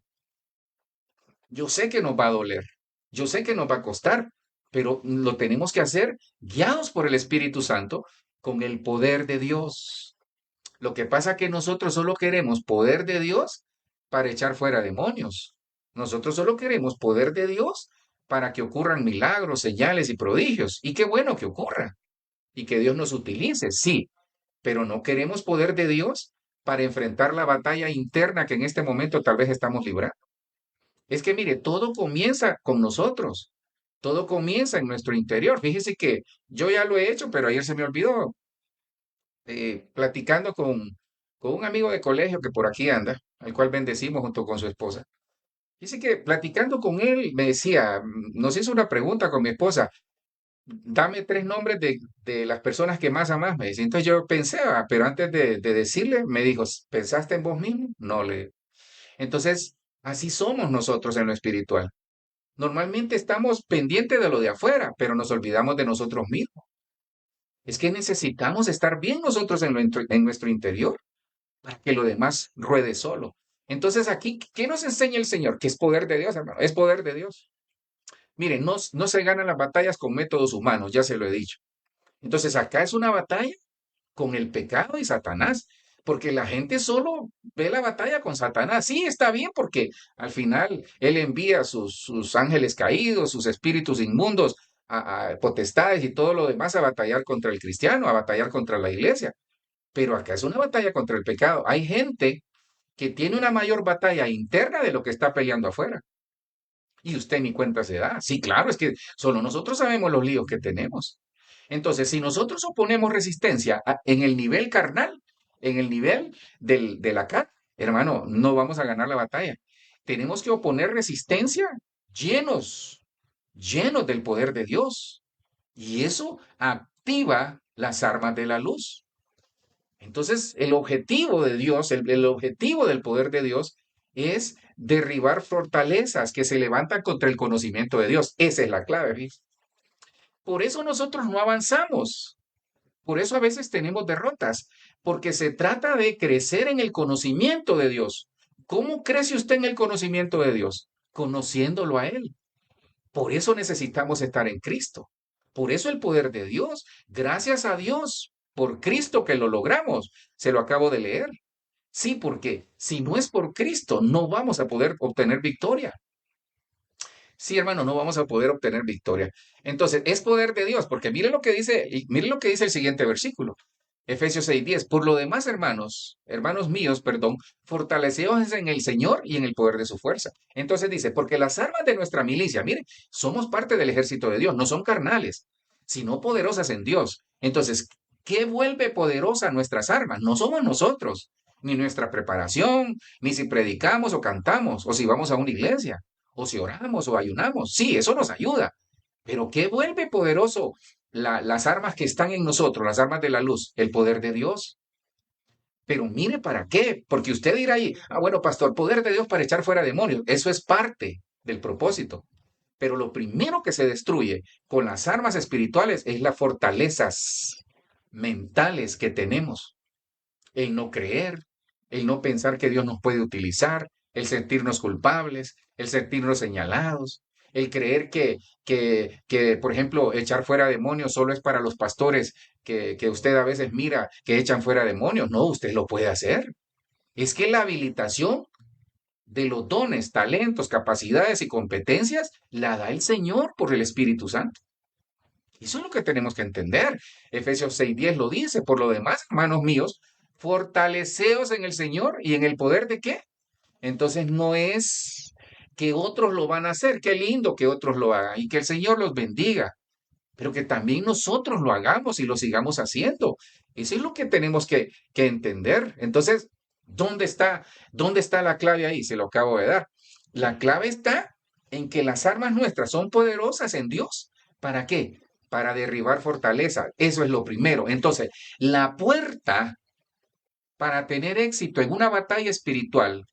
Yo sé que nos va a doler, yo sé que nos va a costar, pero lo tenemos que hacer guiados por el Espíritu Santo con el poder de Dios. Lo que pasa es que nosotros solo queremos poder de Dios para echar fuera demonios. Nosotros solo queremos poder de Dios para que ocurran milagros, señales y prodigios. Y qué bueno que ocurra. Y que Dios nos utilice, sí, pero no queremos poder de Dios para enfrentar la batalla interna que en este momento tal vez estamos librando. Es que mire, todo comienza con nosotros. Todo comienza en nuestro interior. Fíjese que yo ya lo he hecho, pero ayer se me olvidó. Platicando con un amigo de colegio que por aquí anda, al cual bendecimos junto con su esposa. Dice que platicando con él me decía, nos hizo una pregunta con mi esposa, dame tres nombres de las personas que más amas, me dice. Entonces yo pensé, pero antes de decirle, me dijo, ¿pensaste en vos mismo? No le. Entonces, así somos nosotros en lo espiritual. Normalmente estamos pendientes de lo de afuera, pero nos olvidamos de nosotros mismos. Es que necesitamos estar bien nosotros en nuestro interior para que lo demás ruede solo. Entonces aquí, ¿qué nos enseña el Señor? Que es poder de Dios, hermano, es poder de Dios. Miren, no se ganan las batallas con métodos humanos, ya se lo he dicho. Entonces acá es una batalla con el pecado y Satanás, porque la gente solo ve la batalla con Satanás. Sí, está bien, porque al final él envía sus ángeles caídos, sus espíritus inmundos, a potestades y todo lo demás a batallar contra el cristiano, a batallar contra la iglesia. Pero acá es una batalla contra el pecado. Hay gente que tiene una mayor batalla interna de lo que está peleando afuera. Y usted ni cuenta se da. Sí, claro, es que solo nosotros sabemos los líos que tenemos. Entonces, si nosotros oponemos resistencia en el nivel carnal, en el nivel de la carne, hermano, no vamos a ganar la batalla. Tenemos que oponer resistencia llenos, llenos del poder de Dios. Y eso activa las armas de la luz. Entonces, el objetivo de Dios, el objetivo del poder de Dios es derribar fortalezas que se levantan contra el conocimiento de Dios. Esa es la clave, ¿ves? Por eso nosotros no avanzamos. Por eso a veces tenemos derrotas, porque se trata de crecer en el conocimiento de Dios. ¿Cómo crece usted en el conocimiento de Dios? Conociéndolo a Él. Por eso necesitamos estar en Cristo. Por eso el poder de Dios. Gracias a Dios, por Cristo que lo logramos. Se lo acabo de leer. Sí, porque si no es por Cristo, no vamos a poder obtener victoria. Sí, hermano, no vamos a poder obtener victoria. Entonces, es poder de Dios, porque mire lo que dice, y mire lo que dice el siguiente versículo. Efesios 6:10. Por lo demás, hermanos míos, perdón, fortaleceos en el Señor y en el poder de su fuerza. Entonces dice, porque las armas de nuestra milicia, mire, somos parte del ejército de Dios, no son carnales, sino poderosas en Dios. Entonces, ¿qué vuelve poderosa nuestras armas? No somos nosotros, ni nuestra preparación, ni si predicamos o cantamos, o si vamos a una iglesia, o si oramos o ayunamos. Sí, eso nos ayuda. Pero ¿qué vuelve poderoso las armas que están en nosotros, las armas de la luz? El poder de Dios. Pero mire para qué, porque usted dirá ahí, bueno, pastor, poder de Dios para echar fuera demonios. Eso es parte del propósito. Pero lo primero que se destruye con las armas espirituales es las fortalezas mentales que tenemos. El no creer, el no pensar que Dios nos puede utilizar, el sentirnos culpables, el sentirnos señalados, el creer que, por ejemplo, echar fuera demonios solo es para los pastores que usted a veces mira que echan fuera demonios. No, usted lo puede hacer. Es que la habilitación de los dones, talentos, capacidades y competencias la da el Señor por el Espíritu Santo. Eso es lo que tenemos que entender. Efesios 6:10 lo dice. Por lo demás, hermanos míos, fortaleceos en el Señor y en el poder de qué. Entonces no es que otros lo van a hacer. Qué lindo que otros lo hagan y que el Señor los bendiga, pero que también nosotros lo hagamos y lo sigamos haciendo. Eso es lo que tenemos que entender. Entonces, dónde está la clave ahí? Se lo acabo de dar. La clave está en que las armas nuestras son poderosas en Dios. ¿Para qué? Para derribar fortaleza. Eso es lo primero. Entonces, la puerta para tener éxito en una batalla espiritual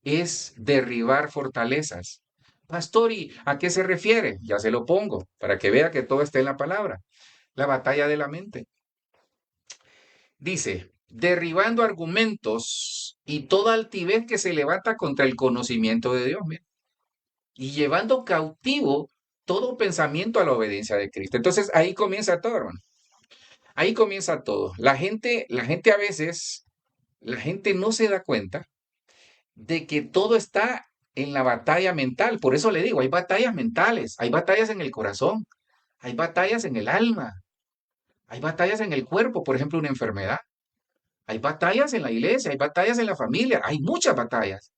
es derribar fortalezas. Pastor, ¿y a qué se refiere? Ya se lo pongo, para que vea que todo está en la palabra. La batalla de la mente. Dice, derribando argumentos y toda altivez que se levanta contra el conocimiento de Dios, mira, y llevando cautivo todo pensamiento a la obediencia de Cristo. Entonces ahí comienza todo, hermano. Ahí comienza todo. La gente a veces, la gente no se da cuenta de que todo está en la batalla mental. Por eso le digo, hay batallas mentales, hay batallas en el corazón, hay batallas en el alma, hay batallas en el cuerpo, por ejemplo, una enfermedad. Hay batallas en la iglesia, hay batallas en la familia, hay muchas batallas,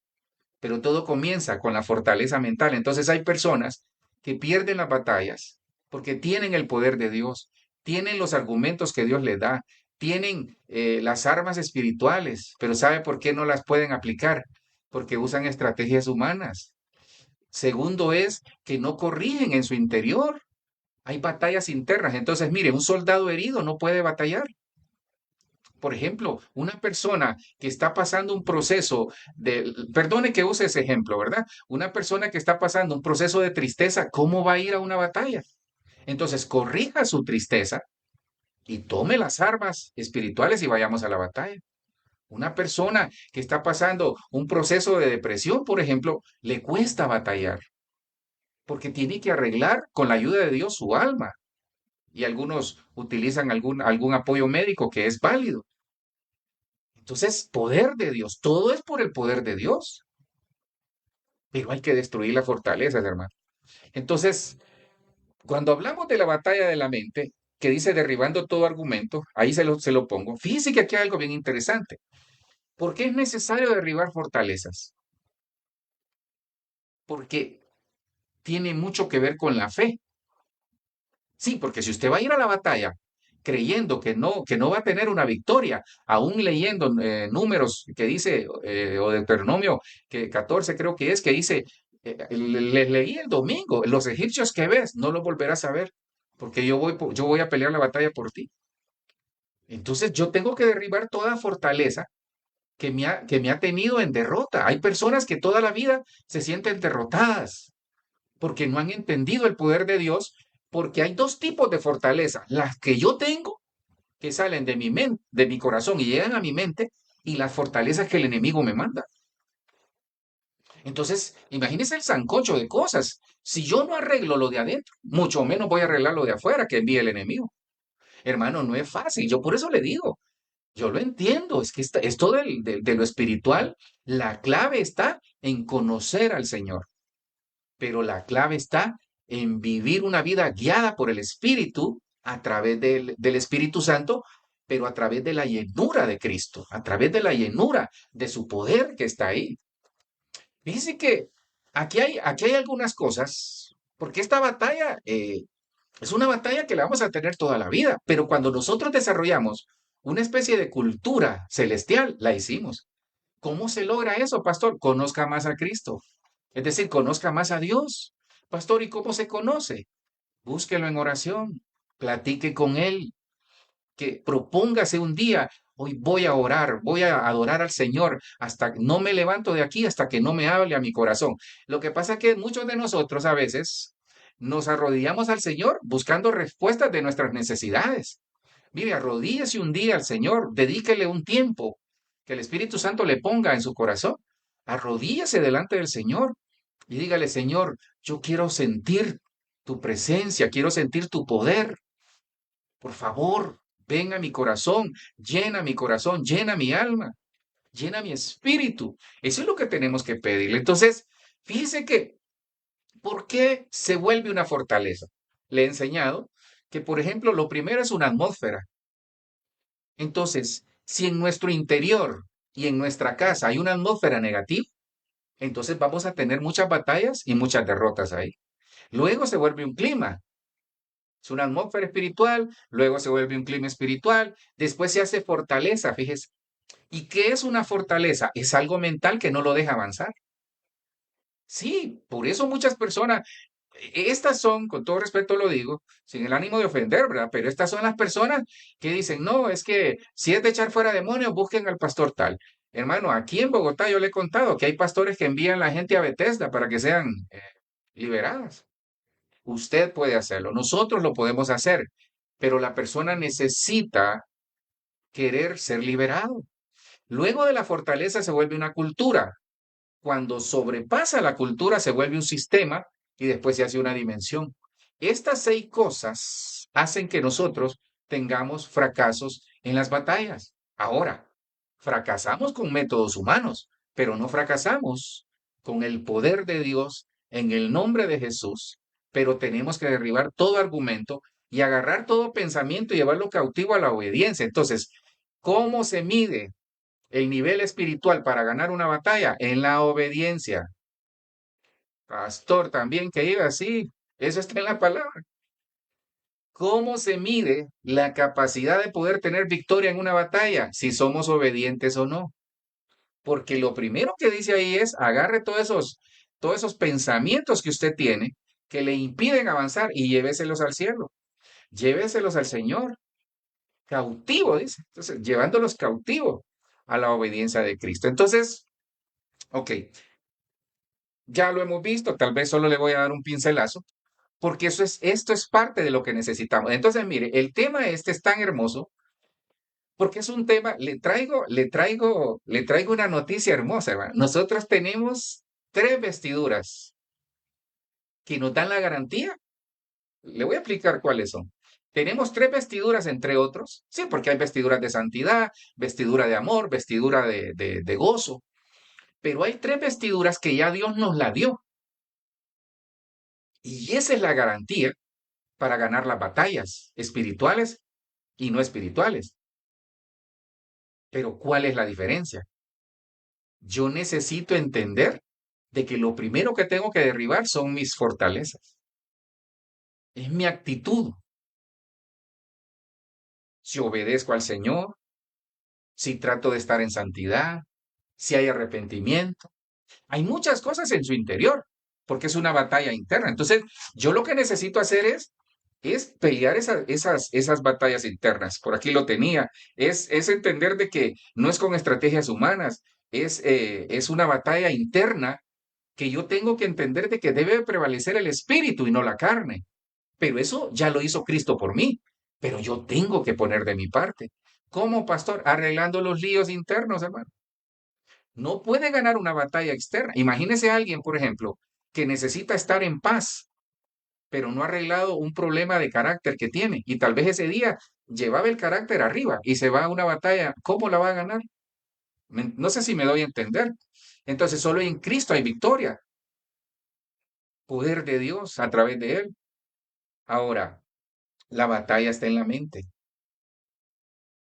pero todo comienza con la fortaleza mental. Entonces hay personas que pierden las batallas porque tienen el poder de Dios, tienen los argumentos que Dios les da, tienen las armas espirituales, pero ¿sabe por qué no las pueden aplicar? Porque usan estrategias humanas. Segundo es que no corrigen en su interior. Hay batallas internas. Entonces, mire, un soldado herido no puede batallar. Por ejemplo, una persona que está pasando un proceso perdone que use ese ejemplo, ¿verdad? Una persona que está pasando un proceso de tristeza, ¿cómo va a ir a una batalla? Entonces, corrija su tristeza, y tome las armas espirituales y vayamos a la batalla. Una persona que está pasando un proceso de depresión, por ejemplo, le cuesta batallar porque tiene que arreglar con la ayuda de Dios su alma. Y algunos utilizan algún apoyo médico que es válido. Entonces, poder de Dios, todo es por el poder de Dios, pero hay que destruir las fortalezas, hermano. Entonces, cuando hablamos de la batalla de la mente, que dice derribando todo argumento, ahí se lo pongo. Fíjese que aquí hay algo bien interesante. ¿Por qué es necesario derribar fortalezas? Porque tiene mucho que ver con la fe. Sí, porque si usted va a ir a la batalla creyendo que no va a tener una victoria, aún leyendo números que dice, o Deuteronomio que 14 creo que es, que dice, les leí el domingo, los egipcios que ves, no los volverás a ver, porque yo voy a pelear la batalla por ti. Entonces yo tengo que derribar toda fortaleza que me ha tenido en derrota. Hay personas que toda la vida se sienten derrotadas porque no han entendido el poder de Dios, porque hay dos tipos de fortaleza, las que yo tengo, que salen de mi mente, de mi corazón y llegan a mi mente, y las fortalezas que el enemigo me manda. Entonces, imagínese el sancocho de cosas. Si yo no arreglo lo de adentro, mucho menos voy a arreglar lo de afuera que envíe el enemigo. Hermano, no es fácil. Yo por eso le digo, yo lo entiendo, es que esto de lo espiritual, la clave está en conocer al Señor, pero la clave está en vivir una vida guiada por el Espíritu a través del Espíritu Santo, pero a través de la llenura de Cristo, a través de la llenura de su poder que está ahí. Fíjense que aquí hay algunas cosas, porque esta batalla es una batalla que la vamos a tener toda la vida, pero cuando nosotros desarrollamos una especie de cultura celestial, la hicimos. ¿Cómo se logra eso, pastor? Conozca más a Cristo. Es decir, conozca más a Dios. Pastor, ¿y cómo se conoce? Búsquelo en oración, platique con Él, que propóngase un día, hoy voy a orar, voy a adorar al Señor, hasta no me levanto de aquí, hasta que no me hable a mi corazón. Lo que pasa es que muchos de nosotros a veces nos arrodillamos al Señor buscando respuestas de nuestras necesidades. Mire, arrodíllese un día al Señor, dedíquele un tiempo que el Espíritu Santo le ponga en su corazón. Arrodíllese delante del Señor y dígale, Señor, yo quiero sentir tu presencia, quiero sentir tu poder. Por favor, ven a mi corazón, llena mi alma, llena mi espíritu. Eso es lo que tenemos que pedirle. Entonces, fíjese que, ¿por qué se vuelve una fortaleza? Le he enseñado que, por ejemplo, lo primero es una atmósfera. Entonces, si en nuestro interior y en nuestra casa hay una atmósfera negativa, entonces vamos a tener muchas batallas y muchas derrotas ahí. Luego se vuelve un clima. Es una atmósfera espiritual, luego se vuelve un clima espiritual, después se hace fortaleza, fíjese. ¿Y qué es una fortaleza? Es algo mental que no lo deja avanzar. Sí, por eso muchas personas, estas son, con todo respeto lo digo, sin el ánimo de ofender, ¿verdad? Pero estas son las personas que dicen, no, es que si es de echar fuera demonios, busquen al pastor tal. Hermano, aquí en Bogotá yo le he contado que hay pastores que envían a la gente a Bethesda para que sean liberadas. Usted puede hacerlo, nosotros lo podemos hacer, pero la persona necesita querer ser liberado. Luego de la fortaleza se vuelve una cultura. Cuando sobrepasa la cultura se vuelve un sistema y después se hace una dimensión. Estas 6 cosas hacen que nosotros tengamos fracasos en las batallas. Ahora, fracasamos con métodos humanos, pero no fracasamos con el poder de Dios en el nombre de Jesús. Pero tenemos que derribar todo argumento y agarrar todo pensamiento y llevarlo cautivo a la obediencia. Entonces, ¿cómo se mide el nivel espiritual para ganar una batalla? En la obediencia. Pastor, también que iba así. Eso está en la palabra. ¿Cómo se mide la capacidad de poder tener victoria en una batalla? Si somos obedientes o no. Porque lo primero que dice ahí es, agarre todos esos pensamientos que usted tiene que le impiden avanzar y lléveselos al cielo. Lléveselos al Señor. Cautivo, dice. Entonces, llevándolos cautivo a la obediencia de Cristo. Entonces, ok, ya lo hemos visto, tal vez solo le voy a dar un pincelazo. porque esto es parte de lo que necesitamos. Entonces, mire, el tema este es tan hermoso porque es un tema, le traigo una noticia hermosa, hermano. Nosotros tenemos tres vestiduras que nos dan la garantía. Le voy a explicar cuáles son. Tenemos tres vestiduras, entre otros. Sí, porque hay vestiduras de santidad, vestidura de amor, vestidura de gozo. Pero hay tres vestiduras que ya Dios nos la dio. Y esa es la garantía para ganar las batallas espirituales y no espirituales. Pero ¿cuál es la diferencia? Yo necesito entender de que lo primero que tengo que derribar son mis fortalezas. Es mi actitud. Si obedezco al Señor, si trato de estar en santidad, si hay arrepentimiento. Hay muchas cosas en su interior, porque es una batalla interna. Entonces, yo lo que necesito hacer es pelear esas batallas internas. Por aquí lo tenía. Es entender de que no es con estrategias humanas, es una batalla interna que yo tengo que entender de que debe prevalecer el espíritu y no la carne. Pero eso ya lo hizo Cristo por mí. Pero yo tengo que poner de mi parte. ¿Cómo, pastor? Arreglando los líos internos, hermano. No puede ganar una batalla externa. Imagínese a alguien, por ejemplo, que necesita estar en paz, pero no ha arreglado un problema de carácter que tiene. Y tal vez ese día llevaba el carácter arriba y se va a una batalla. ¿Cómo la va a ganar? No sé si me doy a entender. Entonces, solo en Cristo hay victoria, poder de Dios a través de Él. Ahora, la batalla está en la mente.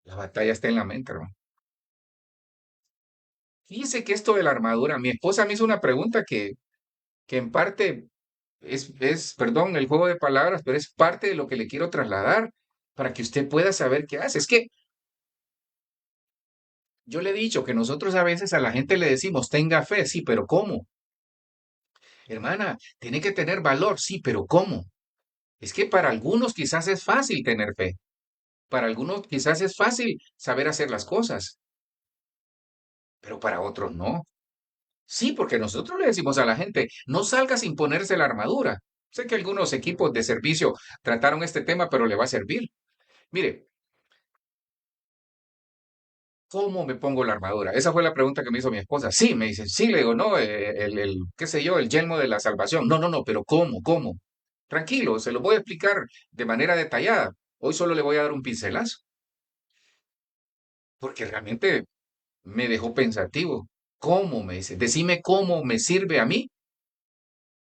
La batalla está en la mente, hermano. Fíjese que esto de la armadura, mi esposa me hizo una pregunta que en parte perdón, el juego de palabras, pero es parte de lo que le quiero trasladar para que usted pueda saber qué hace. Es que yo le he dicho que nosotros a veces a la gente le decimos, tenga fe, sí, pero ¿cómo? Hermana, tiene que tener valor, sí, pero ¿cómo? Es que para algunos quizás es fácil tener fe, para algunos quizás es fácil saber hacer las cosas, pero para otros no. Sí, porque nosotros le decimos a la gente, no salga sin ponerse la armadura. Sé que algunos equipos de servicio trataron este tema, pero le va a servir. Mire, ¿cómo me pongo la armadura? Esa fue la pregunta que me hizo mi esposa. Sí, me dice, sí, le digo, no, qué sé yo, el yelmo de la salvación. No, no, no, pero ¿cómo? ¿Cómo? Tranquilo, se lo voy a explicar de manera detallada. Hoy solo le voy a dar un pincelazo, porque realmente me dejó pensativo. ¿Cómo? Me dice, decime cómo me sirve a mí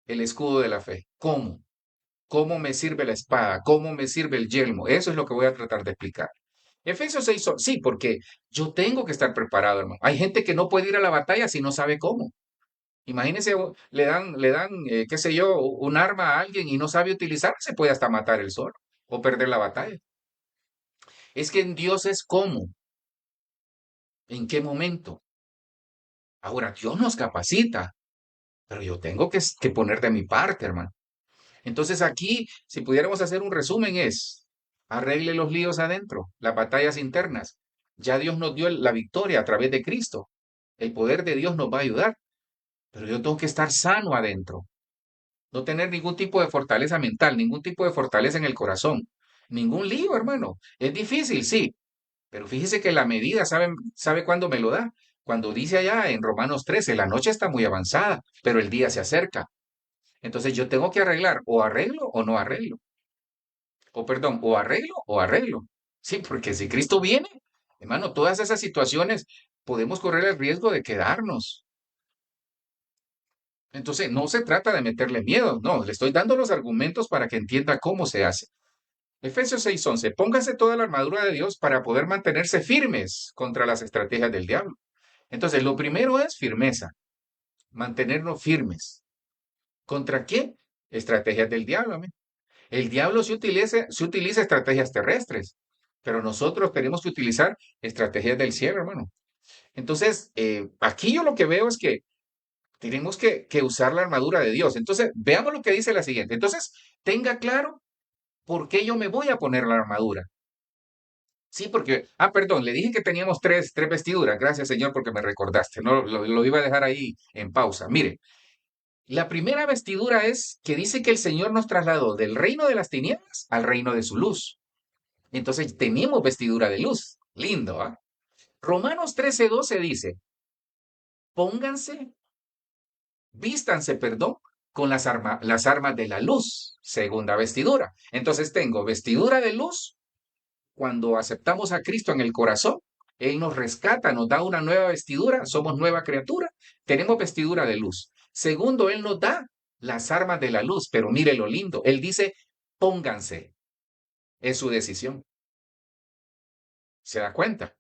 el escudo de la fe. ¿Cómo? ¿Cómo me sirve la espada? ¿Cómo me sirve el yelmo? Eso es lo que voy a tratar de explicar. Efesios 6, sí, porque yo tengo que estar preparado, hermano. Hay gente que no puede ir a la batalla si no sabe cómo. Imagínese, le dan, qué sé yo, un arma a alguien y no sabe utilizar, se puede hasta matar el solo o perder la batalla. Es que en Dios es cómo, en qué momento. Ahora, Dios nos capacita, pero yo tengo que poner de mi parte, hermano. Entonces aquí, si pudiéramos hacer un resumen, arregle los líos adentro, las batallas internas. Ya Dios nos dio la victoria a través de Cristo. El poder de Dios nos va a ayudar, pero yo tengo que estar sano adentro. No tener ningún tipo de fortaleza mental, ningún tipo de fortaleza en el corazón. Ningún lío, hermano. Es difícil, sí, pero fíjese que la medida, ¿sabe cuándo me lo da? Cuando dice allá en Romanos 13, la noche está muy avanzada, pero el día se acerca. Entonces yo tengo que arreglar, o arreglo o no arreglo. O perdón, o arreglo. Sí, porque si Cristo viene, hermano, todas esas situaciones podemos correr el riesgo de quedarnos. Entonces, no se trata de meterle miedo, no, le estoy dando los argumentos para que entienda cómo se hace. Efesios 6:11, póngase toda la armadura de Dios para poder mantenerse firmes contra las estrategias del diablo. Entonces, lo primero es firmeza, mantenernos firmes. ¿Contra qué? Estrategias del diablo. Amén. El diablo se utiliza estrategias terrestres, pero nosotros tenemos que utilizar estrategias del cielo, hermano. Entonces, aquí yo lo que veo es que tenemos que usar la armadura de Dios. Entonces, veamos lo que dice la siguiente. Entonces, tenga claro por qué yo me voy a poner la armadura. Sí, porque, perdón, le dije que teníamos tres vestiduras. Gracias, Señor, porque me recordaste. No, lo iba a dejar ahí en pausa. Mire, La primera vestidura es que dice que el Señor nos trasladó del reino de las tinieblas al reino de su luz. Entonces tenemos vestidura de luz. Lindo, ¿ah? Romanos 13:12 dice, pónganse, vístanse, perdón, con las armas de la luz, segunda vestidura. Entonces tengo vestidura de luz cuando aceptamos a Cristo en el corazón. Él nos rescata, nos da una nueva vestidura, somos nueva criatura, tenemos vestidura de luz. Segundo, Él nos da las armas de la luz, pero mire lo lindo, Él dice, pónganse, es su decisión. ¿Se da cuenta?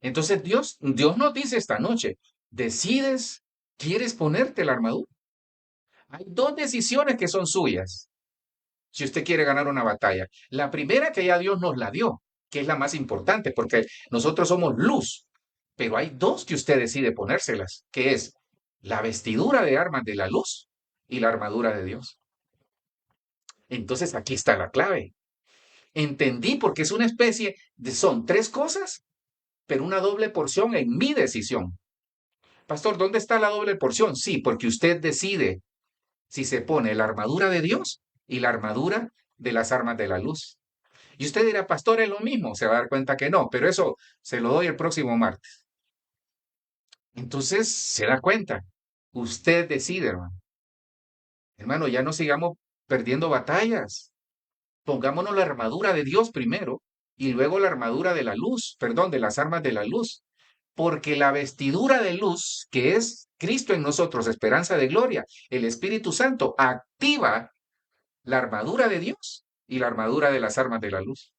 Entonces Dios nos dice esta noche, decides, quieres ponerte la armadura. Hay dos decisiones que son suyas si usted quiere ganar una batalla. La primera que ya Dios nos la dio, que es la más importante, porque nosotros somos luz, pero hay dos que usted decide ponérselas, que es la vestidura de armas de la luz y la armadura de Dios. Entonces aquí está la clave. Entendí porque es una especie de, son tres cosas, pero una doble porción en mi decisión. Pastor, ¿dónde está la doble porción? Sí, porque usted decide si se pone la armadura de Dios y la armadura de las armas de la luz. Y usted dirá, pastor, es lo mismo. Se va a dar cuenta que no, pero eso se lo doy el próximo martes. Entonces, se da cuenta. Usted decide, hermano. Hermano, ya no sigamos perdiendo batallas. Pongámonos la armadura de Dios primero y luego la armadura de la luz, perdón, de las armas de la luz. Porque la vestidura de luz, que es Cristo en nosotros, esperanza de gloria, el Espíritu Santo, activa la armadura de Dios y la armadura de las armas de la luz.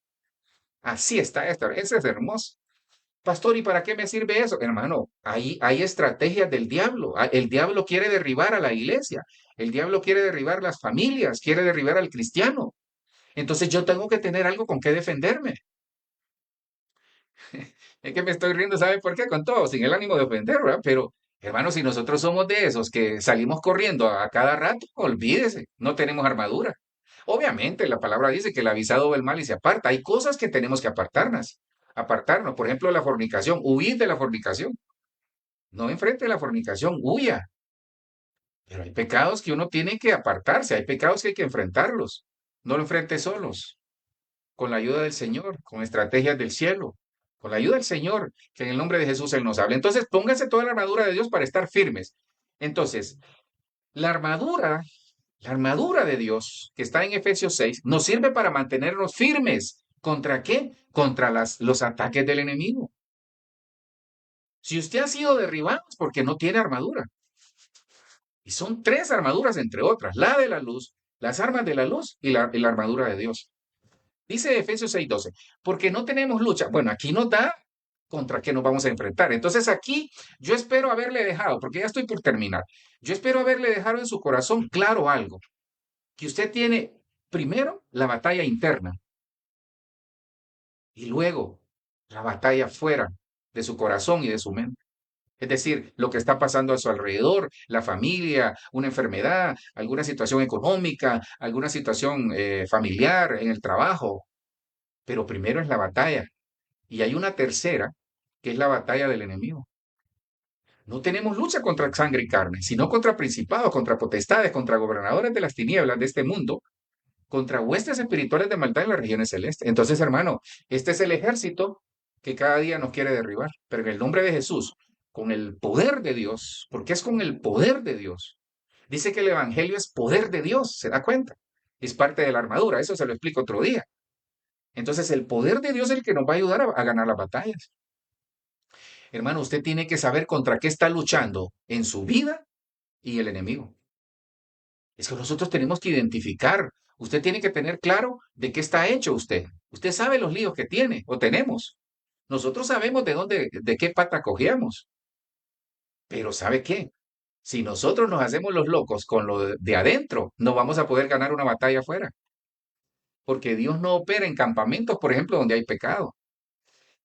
Así está esta. Ese es hermoso. Pastor, ¿y para qué me sirve eso? Hermano, hay estrategias del diablo. El diablo quiere derribar a la iglesia. El diablo quiere derribar las familias, quiere derribar al cristiano. Entonces yo tengo que tener algo con qué defenderme. Es que me estoy riendo, ¿sabe por qué? Con todo, sin el ánimo de ofender, ¿verdad? Pero, hermano, si nosotros somos de esos que salimos corriendo a cada rato, olvídese, no tenemos armadura. Obviamente, la palabra dice que el avisado ve el mal y se aparta. Hay cosas que tenemos que apartarnos. Por ejemplo, la fornicación, huir de la fornicación. No enfrente la fornicación, huya. Pero hay pecados que uno tiene que apartarse, hay pecados que hay que enfrentarlos. No lo enfrente solos, con la ayuda del Señor, con estrategias del cielo, con la ayuda del Señor, que en el nombre de Jesús Él nos habla. Entonces, pónganse toda la armadura de Dios para estar firmes. Entonces, la armadura, la armadura de Dios, que está en Efesios 6, nos sirve para mantenernos firmes. ¿Contra qué? Contra los ataques del enemigo. Si usted ha sido derribado es porque no tiene armadura. Y son tres armaduras, entre otras, la de la luz, las armas de la luz y la armadura de Dios. Dice Efesios 6:12, porque no tenemos lucha. Bueno, aquí nos da contra qué nos vamos a enfrentar. Entonces aquí yo espero haberle dejado, porque ya estoy por terminar, yo espero haberle dejado en su corazón claro algo, que usted tiene primero la batalla interna y luego la batalla fuera de su corazón y de su mente. Es decir, lo que está pasando a su alrededor, la familia, una enfermedad, alguna situación económica, alguna situación familiar en el trabajo. Pero primero es la batalla. Y hay una tercera, que es la batalla del enemigo. No tenemos lucha contra sangre y carne, sino contra principados, contra potestades, contra gobernadores de las tinieblas de este mundo, contra huestes espirituales de maldad en las regiones celestes. Entonces, hermano, este es el ejército que cada día nos quiere derribar. Pero en el nombre de Jesús, con el poder de Dios, porque es con el poder de Dios. Dice que el Evangelio es poder de Dios, ¿se da cuenta? Es parte de la armadura, eso se lo explico otro día. Entonces, el poder de Dios es el que nos va a ayudar a ganar las batallas. Hermano, usted tiene que saber contra qué está luchando en su vida y el enemigo. Es que nosotros tenemos que identificar. Usted tiene que tener claro de qué está hecho usted. Usted sabe los líos que tiene o tenemos. Nosotros sabemos de dónde, de qué pata cogíamos. Pero ¿sabe qué? Si nosotros nos hacemos los locos con lo de adentro, no vamos a poder ganar una batalla afuera. Porque Dios no opera en campamentos, por ejemplo, donde hay pecado.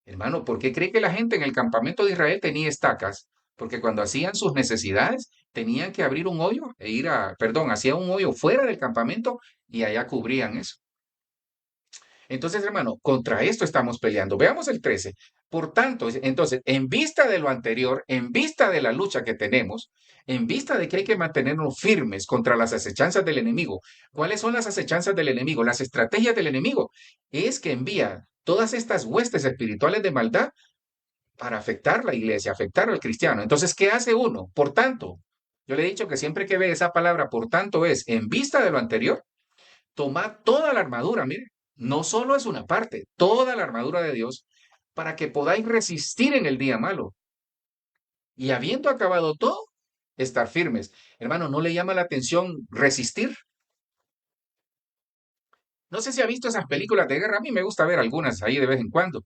Hermano, ¿por qué cree que la gente en el campamento de Israel tenía estacas? Porque cuando hacían sus necesidades, tenían que abrir un hoyo e hacían un hoyo fuera del campamento y allá cubrían eso. Entonces, hermano, contra esto estamos peleando. Veamos el 13. Por tanto, entonces, en vista de lo anterior, en vista de la lucha que tenemos, en vista de que hay que mantenernos firmes contra las acechanzas del enemigo. ¿Cuáles son las acechanzas del enemigo? Las estrategias del enemigo es que envía todas estas huestes espirituales de maldad para afectar la iglesia, afectar al cristiano. Entonces, ¿qué hace uno? Por tanto, yo le he dicho que siempre que ve esa palabra, por tanto, es en vista de lo anterior, tomad toda la armadura, mire, no solo es una parte, toda la armadura de Dios, para que podáis resistir en el día malo. Y habiendo acabado todo, estar firmes. Hermano, ¿no le llama la atención resistir? No sé si ha visto esas películas de guerra, a mí me gusta ver algunas ahí de vez en cuando,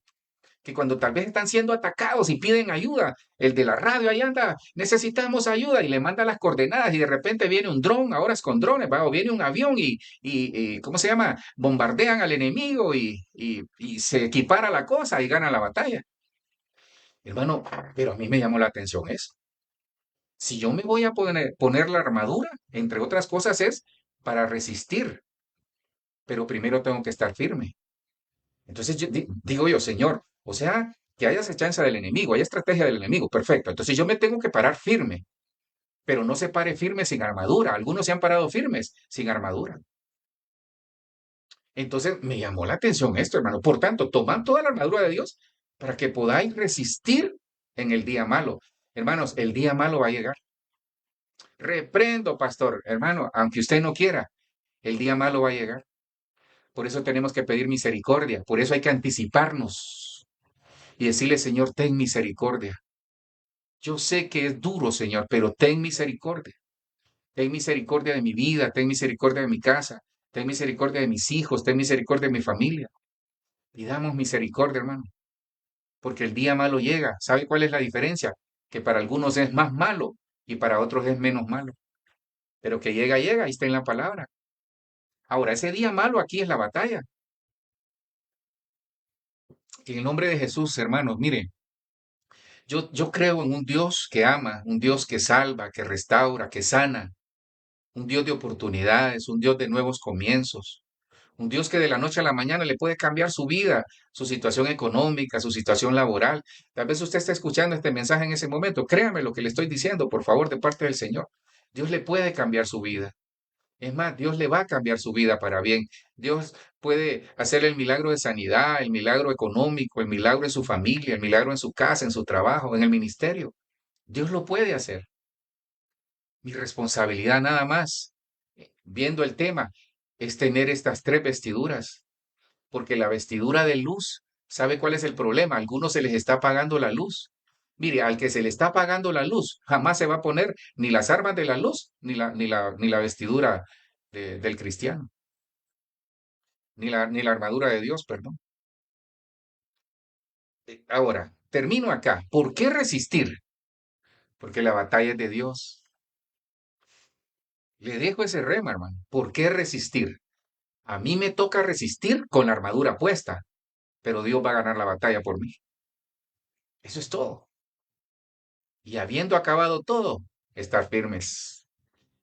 que cuando tal vez están siendo atacados y piden ayuda, el de la radio ahí anda, necesitamos ayuda y le manda las coordenadas y de repente viene un dron, ahora es con drones, ¿va? O viene un avión y ¿cómo se llama? Bombardean al enemigo y se equipara la cosa y gana la batalla. Hermano, pero a mí me llamó la atención eso. Si yo me voy a poner la armadura, entre otras cosas, es para resistir, pero primero tengo que estar firme. Entonces digo yo, Señor, o sea, que haya acechanza del enemigo, hay estrategia del enemigo, perfecto. Entonces yo me tengo que parar firme, pero no se pare firme sin armadura. Algunos se han parado firmes sin armadura. Entonces me llamó la atención esto, hermano. Por tanto, tomad toda la armadura de Dios para que podáis resistir en el día malo. Hermanos, el día malo va a llegar. Reprendo, pastor, hermano, aunque usted no quiera, el día malo va a llegar. Por eso tenemos que pedir misericordia, por eso hay que anticiparnos y decirle, Señor, ten misericordia. Yo sé que es duro, Señor, pero ten misericordia. Ten misericordia de mi vida, ten misericordia de mi casa, ten misericordia de mis hijos, ten misericordia de mi familia. Pidamos misericordia, hermano, porque el día malo llega. ¿Sabe cuál es la diferencia? Que para algunos es más malo y para otros es menos malo. Pero que llega, llega, ahí está en la palabra. Ahora, ese día malo aquí es la batalla. En el nombre de Jesús, hermanos, mire, yo creo en un Dios que ama, un Dios que salva, que restaura, que sana, un Dios de oportunidades, un Dios de nuevos comienzos, un Dios que de la noche a la mañana le puede cambiar su vida, su situación económica, su situación laboral. Tal vez usted está escuchando este mensaje en ese momento. Créame lo que le estoy diciendo, por favor, de parte del Señor. Dios le puede cambiar su vida. Es más, Dios le va a cambiar su vida para bien. Dios puede hacer el milagro de sanidad, el milagro económico, el milagro en su familia, el milagro en su casa, en su trabajo, en el ministerio. Dios lo puede hacer. Mi responsabilidad nada más, viendo el tema, es tener estas tres vestiduras, porque la vestidura de luz, ¿sabe cuál es el problema? A algunos se les está apagando la luz. Mire, al que se le está apagando la luz, jamás se va a poner ni las armas de la luz, ni la vestidura del cristiano, ni la armadura de Dios, perdón. Ahora, termino acá. ¿Por qué resistir? Porque la batalla es de Dios. Le dejo ese rema, hermano. ¿Por qué resistir? A mí me toca resistir con la armadura puesta, pero Dios va a ganar la batalla por mí. Eso es todo. Y habiendo acabado todo, estar firmes.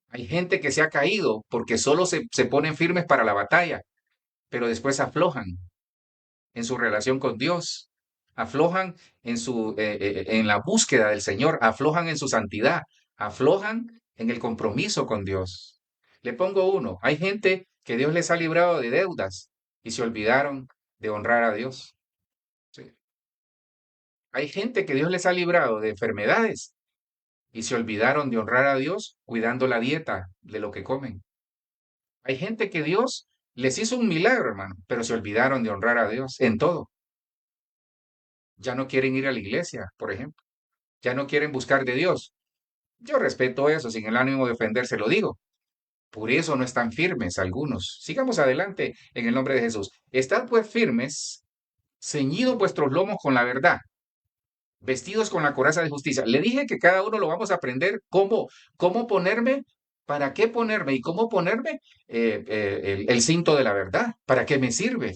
Hay gente que se ha caído porque solo se ponen firmes para la batalla, pero después aflojan en su relación con Dios, aflojan en la búsqueda del Señor, aflojan en su santidad, aflojan en el compromiso con Dios. Le pongo uno, hay gente que Dios les ha librado de deudas y se olvidaron de honrar a Dios. Sí. Hay gente que Dios les ha librado de enfermedades y se olvidaron de honrar a Dios cuidando la dieta de lo que comen. Hay gente que Dios les hizo un milagro, hermano, pero se olvidaron de honrar a Dios en todo. Ya no quieren ir a la iglesia, por ejemplo. Ya no quieren buscar de Dios. Yo respeto eso, sin el ánimo de ofender, se lo digo. Por eso no están firmes algunos. Sigamos adelante en el nombre de Jesús. Estad pues firmes, ceñidos vuestros lomos con la verdad, vestidos con la coraza de justicia. Le dije que cada uno lo vamos a aprender cómo ponerme, para qué ponerme y cómo ponerme el cinto de la verdad, para qué me sirve.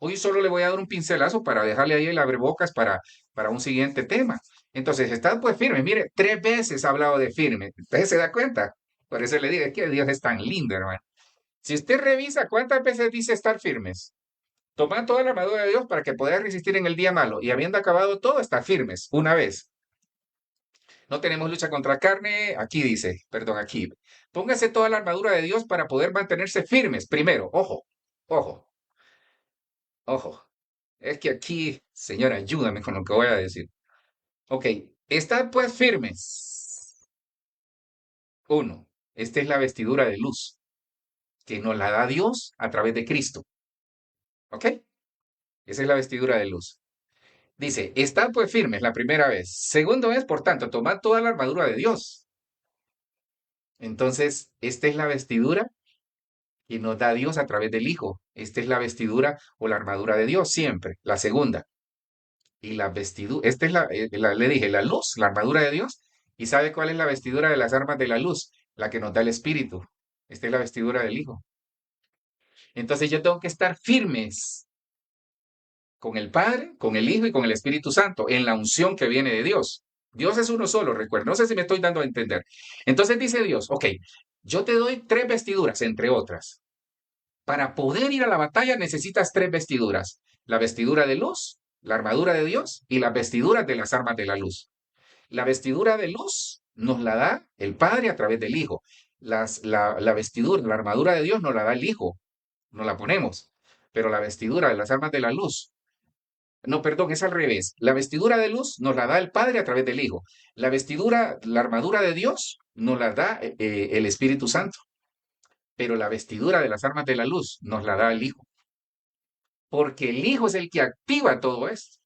Hoy solo le voy a dar un pincelazo para dejarle ahí el abrebocas para un siguiente tema. Entonces, estad pues firme. Mire, 3 veces ha hablado de firme. ¿Usted se da cuenta? Por eso le digo, es que Dios es tan lindo, hermano. Si usted revisa cuántas veces dice estar firmes, Tomad toda la armadura de Dios para que podáis resistir en el día malo y habiendo acabado todo, estar firmes. Una vez. No tenemos lucha contra carne. Aquí dice, perdón, aquí. Póngase toda la armadura de Dios para poder mantenerse firmes. Primero, ojo, ojo, ojo. Es que aquí, Señor, ayúdame con lo que voy a decir. Ok, estad pues firmes. Uno, esta es la vestidura de luz que nos la da Dios a través de Cristo. ¿Ok? Esa es la vestidura de luz. Dice, estad pues firmes la primera vez. Segundo es, por tanto, tomad toda la armadura de Dios. Entonces, esta es la vestidura que nos da Dios a través del Hijo. Esta es la vestidura o la armadura de Dios siempre. La segunda. Y la vestidura, esta es le dije, la luz, la armadura de Dios. ¿Y sabe cuál es la vestidura de las armas de la luz? La que nos da el Espíritu. Esta es la vestidura del Hijo. Entonces yo tengo que estar firmes con el Padre, con el Hijo y con el Espíritu Santo, en la unción que viene de Dios. Dios es uno solo, recuerda. No sé si me estoy dando a entender. Entonces dice Dios, ok, yo te doy tres vestiduras, entre otras. Para poder ir a la batalla necesitas tres vestiduras. La vestidura de luz, la armadura de Dios y las vestiduras de las armas de la luz. La vestidura de luz nos la da el Padre a través del Hijo. La vestidura, la armadura de Dios nos la da el Hijo. Nos la ponemos. Pero la vestidura de las armas de la luz, no, perdón, es al revés. La vestidura de luz nos la da el Padre a través del Hijo. La vestidura, la armadura de Dios nos la da el Espíritu Santo. Pero la vestidura de las armas de la luz nos la da el Hijo. Porque el Hijo es el que activa todo esto.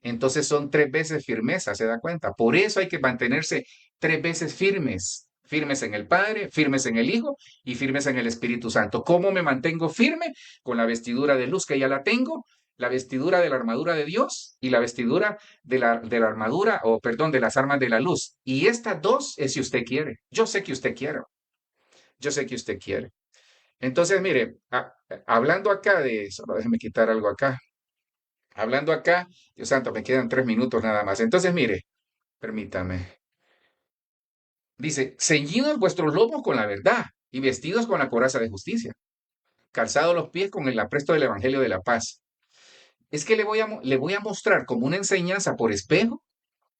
Entonces son tres veces firmeza, ¿se da cuenta? Por eso hay que mantenerse tres veces firmes. Firmes en el Padre, firmes en el Hijo y firmes en el Espíritu Santo. ¿Cómo me mantengo firme? Con la vestidura de luz que ya la tengo, la vestidura de la armadura de Dios y la vestidura de la armadura, o perdón, de las armas de la luz. Y estas dos es si usted quiere. Yo sé que usted quiere. Yo sé que usted quiere. Entonces, mire, hablando acá de eso, déjeme quitar algo acá. Hablando acá, Dios santo, me quedan 3 minutos nada más. Entonces, mire, permítame. Dice, ceñidos vuestros lomos con la verdad y vestidos con la coraza de justicia, calzados los pies con el apresto del evangelio de la paz. Es que le voy a mostrar como una enseñanza por espejo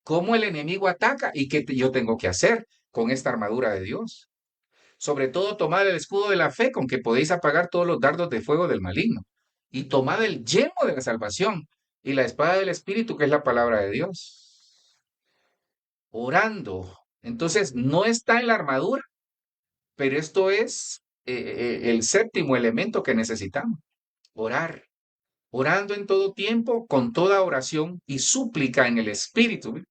cómo el enemigo ataca y qué yo tengo que hacer con esta armadura de Dios. Sobre todo, tomad el escudo de la fe con que podéis apagar todos los dardos de fuego del maligno. Y tomad el yelmo de la salvación y la espada del Espíritu, que es la palabra de Dios. Orando. Entonces, no está en la armadura, pero esto es el séptimo elemento que necesitamos. Orar. Orando en todo tiempo, con toda oración y súplica en el Espíritu,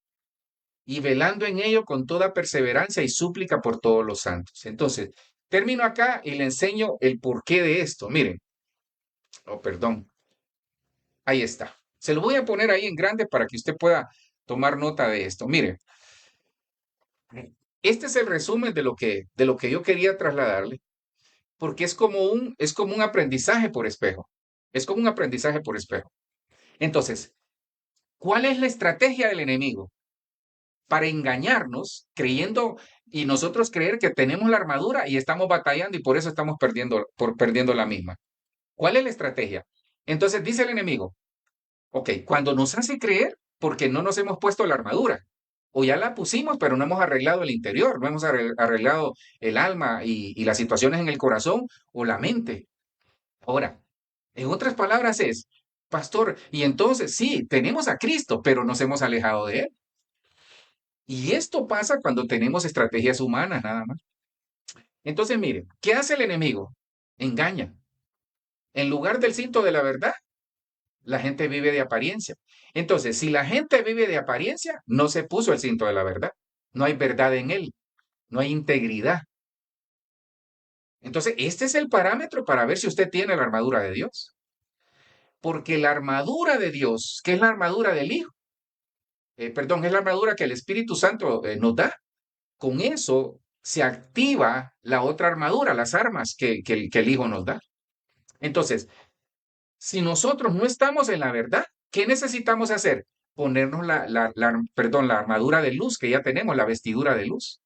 y velando en ello con toda perseverancia y súplica por todos los santos. Entonces, termino acá y le enseño el porqué de esto. Miren, oh, perdón, ahí está. Se lo voy a poner ahí en grande para que usted pueda tomar nota de esto. Miren, este es el resumen de lo que yo quería trasladarle, porque es como un aprendizaje por espejo. Es como un aprendizaje por espejo. Entonces, ¿cuál es la estrategia del enemigo? Para engañarnos, creyendo y nosotros creer que tenemos la armadura y estamos batallando y por eso estamos perdiendo la misma. ¿Cuál es la estrategia? Entonces dice el enemigo, ok, cuando nos hace creer porque no nos hemos puesto la armadura, o ya la pusimos, pero no hemos arreglado el interior, no hemos arreglado el alma y las situaciones en el corazón o la mente. Ahora, en otras palabras es, pastor, y entonces sí, tenemos a Cristo, pero nos hemos alejado de Él. Y esto pasa cuando tenemos estrategias humanas, nada más. Entonces, mire, ¿qué hace el enemigo? Engaña. En lugar del cinto de la verdad, la gente vive de apariencia. Entonces, si la gente vive de apariencia, no se puso el cinto de la verdad. No hay verdad en él. No hay integridad. Entonces, este es el parámetro para ver si usted tiene la armadura de Dios. Porque la armadura de Dios, que es la armadura del Hijo, perdón, es la armadura que el Espíritu Santo nos da. Con eso se activa la otra armadura, las armas que el Hijo nos da. Entonces, si nosotros no estamos en la verdad, ¿qué necesitamos hacer? Ponernos la armadura de luz que ya tenemos, la vestidura de luz.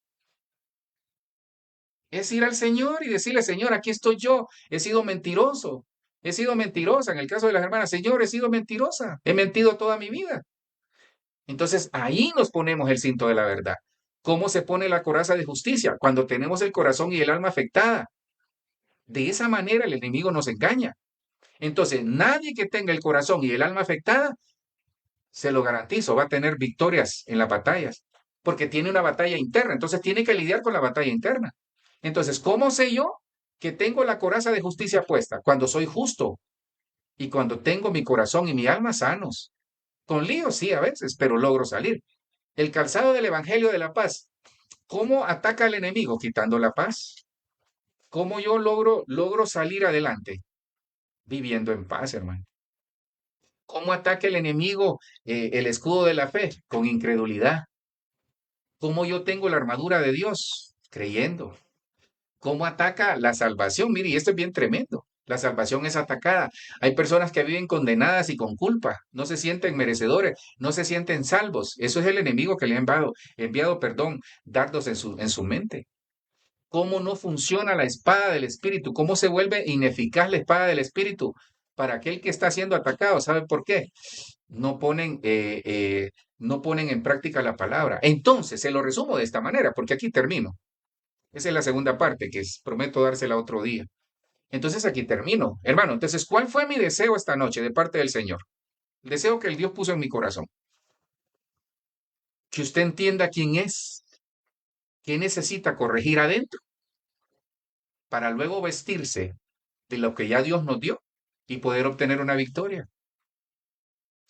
Es ir al Señor y decirle, Señor, aquí estoy yo, he sido mentiroso, He sido mentirosa. En el caso de las hermanas, Señor, he sido mentirosa. He mentido toda mi vida. Entonces ahí nos ponemos el cinto de la verdad. ¿Cómo se pone la coraza de justicia? Cuando tenemos el corazón y el alma afectada. De esa manera el enemigo nos engaña. Entonces, nadie que tenga el corazón y el alma afectada, se lo garantizo, va a tener victorias en las batallas, porque tiene una batalla interna. Entonces, tiene que lidiar con la batalla interna. Entonces, ¿cómo sé yo que tengo la coraza de justicia puesta? Cuando soy justo y cuando tengo mi corazón y mi alma sanos. Con líos, sí, a veces, pero logro salir. El calzado del Evangelio de la Paz. ¿Cómo ataca al enemigo? Quitando la paz. ¿Cómo yo logro salir adelante? Viviendo en paz, hermano. ¿Cómo ataca el enemigo el escudo de la fe? Con incredulidad. ¿Cómo yo tengo la armadura de Dios? Creyendo. ¿Cómo ataca la salvación? Mire, y esto es bien tremendo. La salvación es atacada. Hay personas que viven condenadas y con culpa. No se sienten merecedores, no se sienten salvos. Eso es el enemigo que le ha enviado, dardos en su mente. ¿Cómo no funciona la espada del Espíritu? ¿Cómo se vuelve ineficaz la espada del Espíritu para aquel que está siendo atacado? ¿Sabe por qué? No ponen, no ponen en práctica la palabra. Entonces, se lo resumo de esta manera, porque aquí termino. Esa es la segunda parte, prometo dársela otro día. Entonces, aquí termino. Hermano, entonces, ¿cuál fue mi deseo esta noche de parte del Señor? El deseo que el Dios puso en mi corazón. Que usted entienda quién es, qué necesita corregir adentro, para luego vestirse de lo que ya Dios nos dio y poder obtener una victoria.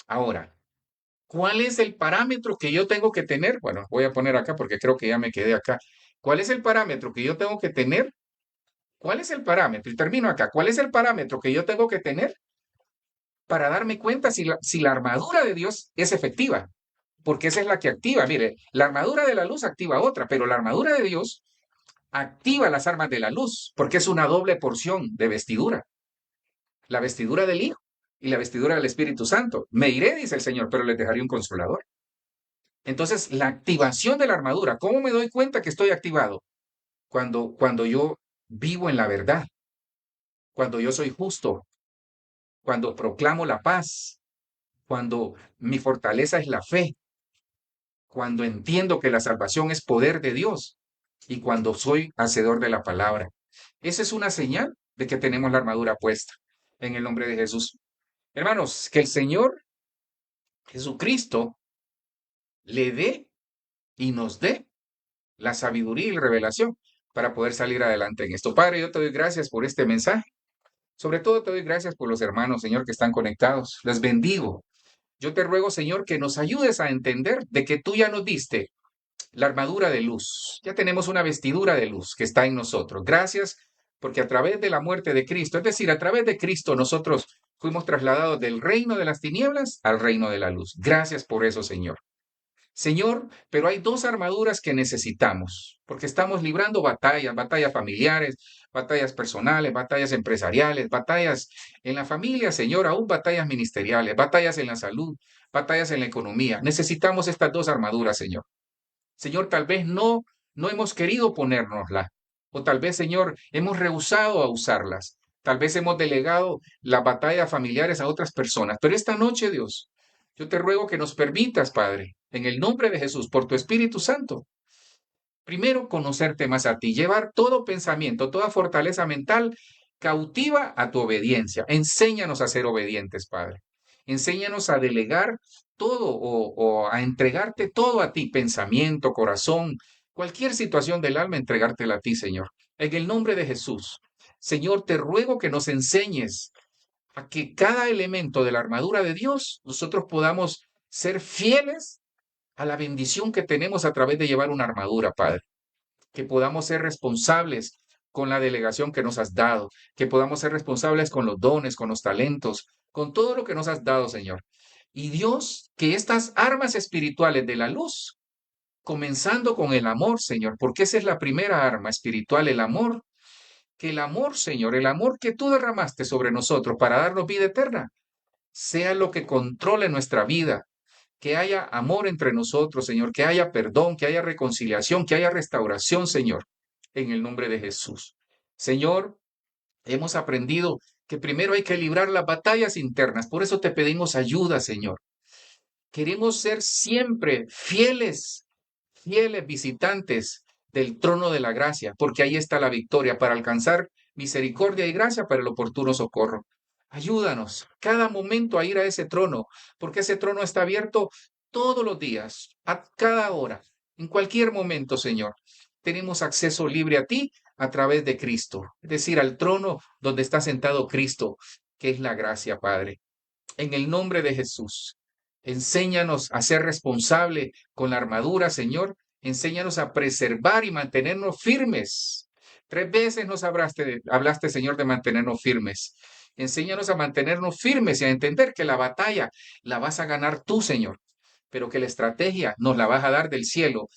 Ahora, ¿cuál es el parámetro que yo tengo que tener? Bueno, voy a poner acá porque creo que ya me quedé acá. ¿Cuál es el parámetro que yo tengo que tener? ¿Cuál es el parámetro? Y termino acá. ¿Cuál es el parámetro que yo tengo que tener para darme cuenta si la armadura de Dios es efectiva? Porque esa es la que activa. Mire, la armadura de la luz activa otra, pero la armadura de Dios activa las armas de la luz, porque es una doble porción de vestidura. La vestidura del Hijo y la vestidura del Espíritu Santo. Me iré, dice el Señor, pero les dejaré un consolador. Entonces, la activación de la armadura, ¿cómo me doy cuenta que estoy activado? Cuando yo vivo en la verdad, cuando yo soy justo, cuando proclamo la paz, cuando mi fortaleza es la fe, cuando entiendo que la salvación es poder de Dios y cuando soy hacedor de la palabra. Esa es una señal de que tenemos la armadura puesta en el nombre de Jesús. Hermanos, que el Señor Jesucristo le dé y nos dé la sabiduría y la revelación para poder salir adelante en esto. Padre, yo te doy gracias por este mensaje. Sobre todo te doy gracias por los hermanos, Señor, que están conectados. Les bendigo. Yo te ruego, Señor, que nos ayudes a entender de que tú ya nos diste la armadura de luz. Ya tenemos una vestidura de luz que está en nosotros. Gracias porque a través de la muerte de Cristo, es decir, a través de Cristo, nosotros fuimos trasladados del reino de las tinieblas al reino de la luz. Gracias por eso, Señor. Señor, pero hay dos armaduras que necesitamos, porque estamos librando batallas, batallas familiares, batallas personales, batallas empresariales, batallas en la familia, Señor, aún batallas ministeriales, batallas en la salud, batallas en la economía. Necesitamos estas dos armaduras, Señor. Señor, tal vez no hemos querido ponérnosla, o tal vez, Señor, hemos rehusado a usarlas. Tal vez hemos delegado las batallas familiares a otras personas. Pero esta noche, Dios, yo te ruego que nos permitas, Padre, en el nombre de Jesús, por tu Espíritu Santo, primero conocerte más a ti, llevar todo pensamiento, toda fortaleza mental cautiva a tu obediencia. Enséñanos a ser obedientes, Padre. Enséñanos a delegar todo o a entregarte todo a ti, pensamiento, corazón, cualquier situación del alma, entregártela a ti, Señor. En el nombre de Jesús, Señor, te ruego que nos enseñes a que cada elemento de la armadura de Dios nosotros podamos ser fieles a la bendición que tenemos a través de llevar una armadura, Padre. Que podamos ser responsables con la delegación que nos has dado, que podamos ser responsables con los dones, con los talentos, con todo lo que nos has dado, Señor. Y Dios, que estas armas espirituales de la luz, comenzando con el amor, Señor, porque esa es la primera arma espiritual, el amor, que el amor, Señor, el amor que tú derramaste sobre nosotros para darnos vida eterna, sea lo que controle nuestra vida, que haya amor entre nosotros, Señor, que haya perdón, que haya reconciliación, que haya restauración, Señor, en el nombre de Jesús. Señor, hemos aprendido que primero hay que librar las batallas internas. Por eso te pedimos ayuda, Señor. Queremos ser siempre fieles, fieles visitantes del trono de la gracia, porque ahí está la victoria para alcanzar misericordia y gracia para el oportuno socorro. Ayúdanos cada momento a ir a ese trono, porque ese trono está abierto todos los días, a cada hora, en cualquier momento, Señor. Tenemos acceso libre a ti a través de Cristo, es decir, al trono donde está sentado Cristo, que es la gracia, Padre. En el nombre de Jesús, enséñanos a ser responsable con la armadura, Señor. Enséñanos a preservar y mantenernos firmes. 3 veces nos hablaste, Señor, de mantenernos firmes. Enséñanos a mantenernos firmes y a entender que la batalla la vas a ganar tú, Señor, pero que la estrategia nos la vas a dar del cielo.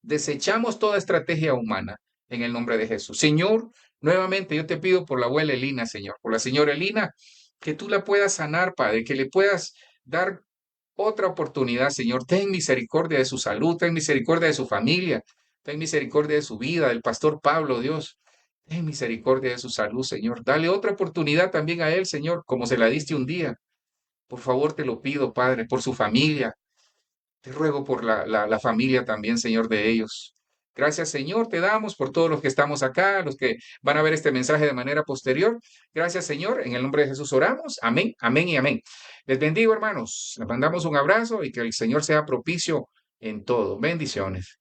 Desechamos toda estrategia humana en el nombre de Jesús. Señor, nuevamente yo te pido por la abuela Elina, Señor, por la señora Elina, que tú la puedas sanar, Padre, que le puedas dar otra oportunidad, Señor. Ten misericordia de su salud, ten misericordia de su familia, ten misericordia de su vida, del pastor Pablo, Dios. Ten misericordia de su salud, Señor. Dale otra oportunidad también a él, Señor, como se la diste un día. Por favor, te lo pido, Padre, por su familia. Te ruego por la familia también, Señor, de ellos. Gracias, Señor, te damos por todos los que estamos acá, los que van a ver este mensaje de manera posterior. Gracias, Señor. En el nombre de Jesús oramos. Amén, amén y amén. Les bendigo, hermanos. Les mandamos un abrazo y que el Señor sea propicio en todo. Bendiciones.